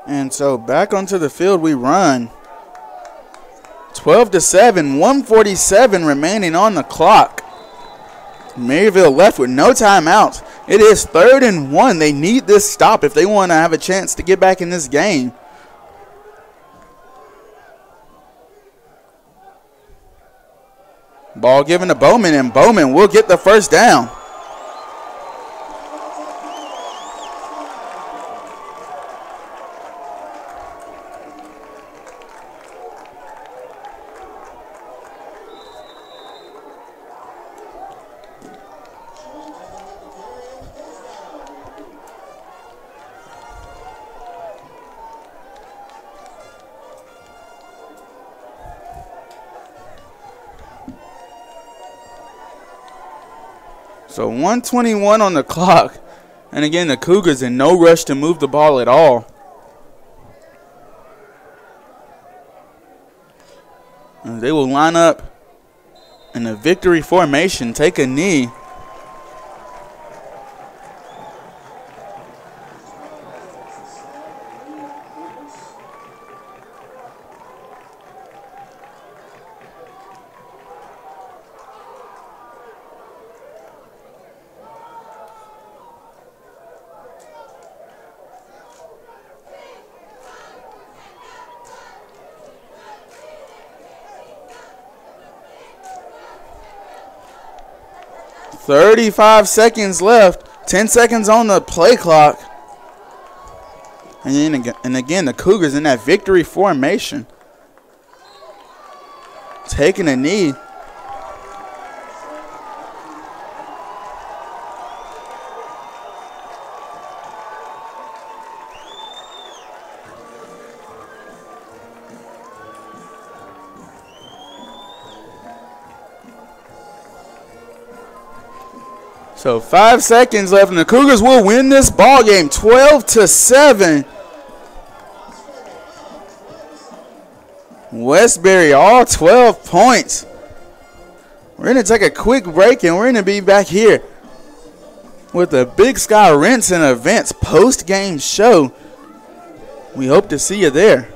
And so back onto the field we run. 12-7, 1:47 remaining on the clock. Maryville left with no timeouts. It is 3rd and 1. They need this stop if they want to have a chance to get back in this game. Ball given to Bowman, and Bowman will get the first down. So 1:21 on the clock. And again, the Cougars in no rush to move the ball at all. And they will line up in a victory formation, take a knee. .35 seconds left. 10 seconds on the play clock. And again, the Cougars in that victory formation. Taking a knee. So 5 seconds left, and the Cougars will win this ball game 12-7. Westbury, all 12 points. We're going to take a quick break, and we're going to be back here with the Big Sky Rents and Events post-game show. We hope to see you there.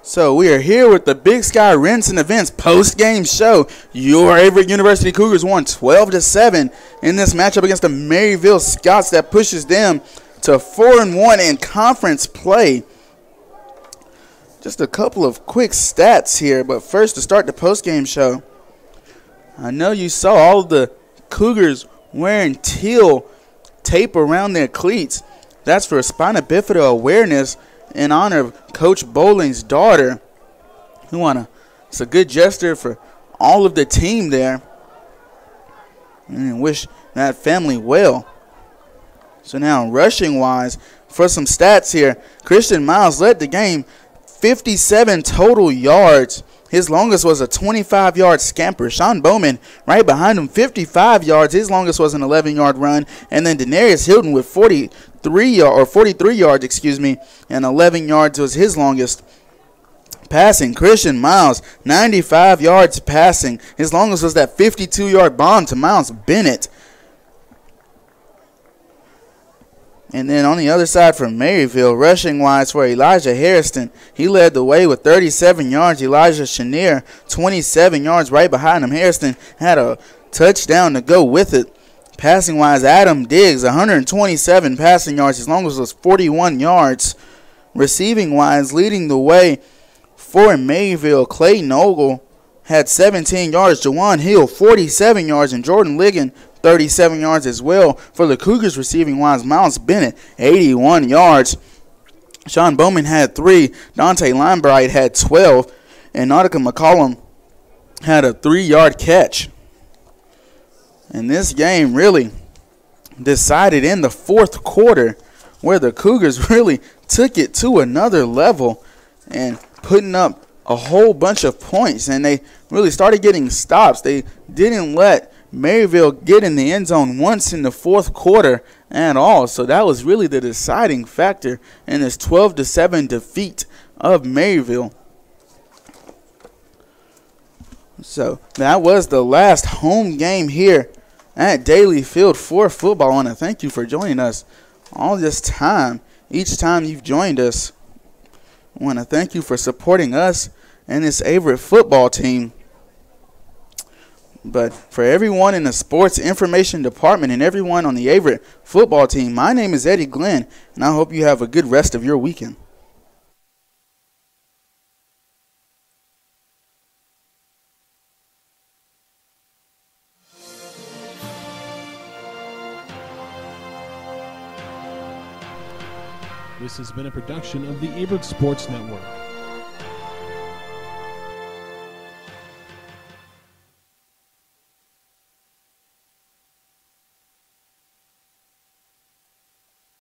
So we are here with the Big Sky Rents and Events post-game show. Your Averett University Cougars won 12-7 in this matchup against the Maryville Scots that pushes them to 4-1 in conference play. just a couple of quick stats here. But first, to start the postgame show, I know you saw all of the Cougars wearing teal tape around their cleats. That's for spina bifida awareness in honor of Coach Bowling's daughter. It's a good gesture for all of the team there. And wish that family well. So now rushing-wise, for some stats here, Christian Miles led the game, 57 total yards. His longest was a 25-yard scamper. Sean Bowman right behind him, 55 yards. His longest was an 11-yard run. And then Denarius Hilton with 43 yards, and 11 yards was his longest. Passing, Christian Miles, 95 yards passing. His longest was that 52-yard bomb to Miles Bennett. And then on the other side for Maryville, rushing-wise for Elijah Harrison, he led the way with 37 yards. Elijah Chenier, 27 yards right behind him. Harrison had a touchdown to go with it. Passing-wise, Adam Diggs, 127 passing yards. His longest was 41 yards. Receiving-wise, leading the way for Maryville, Clayton Ogle had 17 yards. Jawan Hill, 47 yards. And Jordan Ligon, 37 yards as well. For the Cougars receiving-wise, Miles Bennett, 81 yards. Sean Bowman had 3. Dante Limebright had 12. And Nautica McCollum had a 3-yard catch. And this game really decided in the fourth quarter, where the Cougars really took it to another level and putting up a whole bunch of points. And they really started getting stops. They didn't let Maryville get in the end zone once in the fourth quarter at all. So that was really the deciding factor in this 12-7 defeat of Maryville. So that was the last home game here at Daly Field for football. I want to thank you for joining us all this time. Each time you've joined us, I want to thank you for supporting us and this Averett football team. But for everyone in the sports information department and everyone on the Averett football team, my name is Eddie Glenn, and I hope you have a good rest of your weekend. This has been a production of the Averett Sports Network.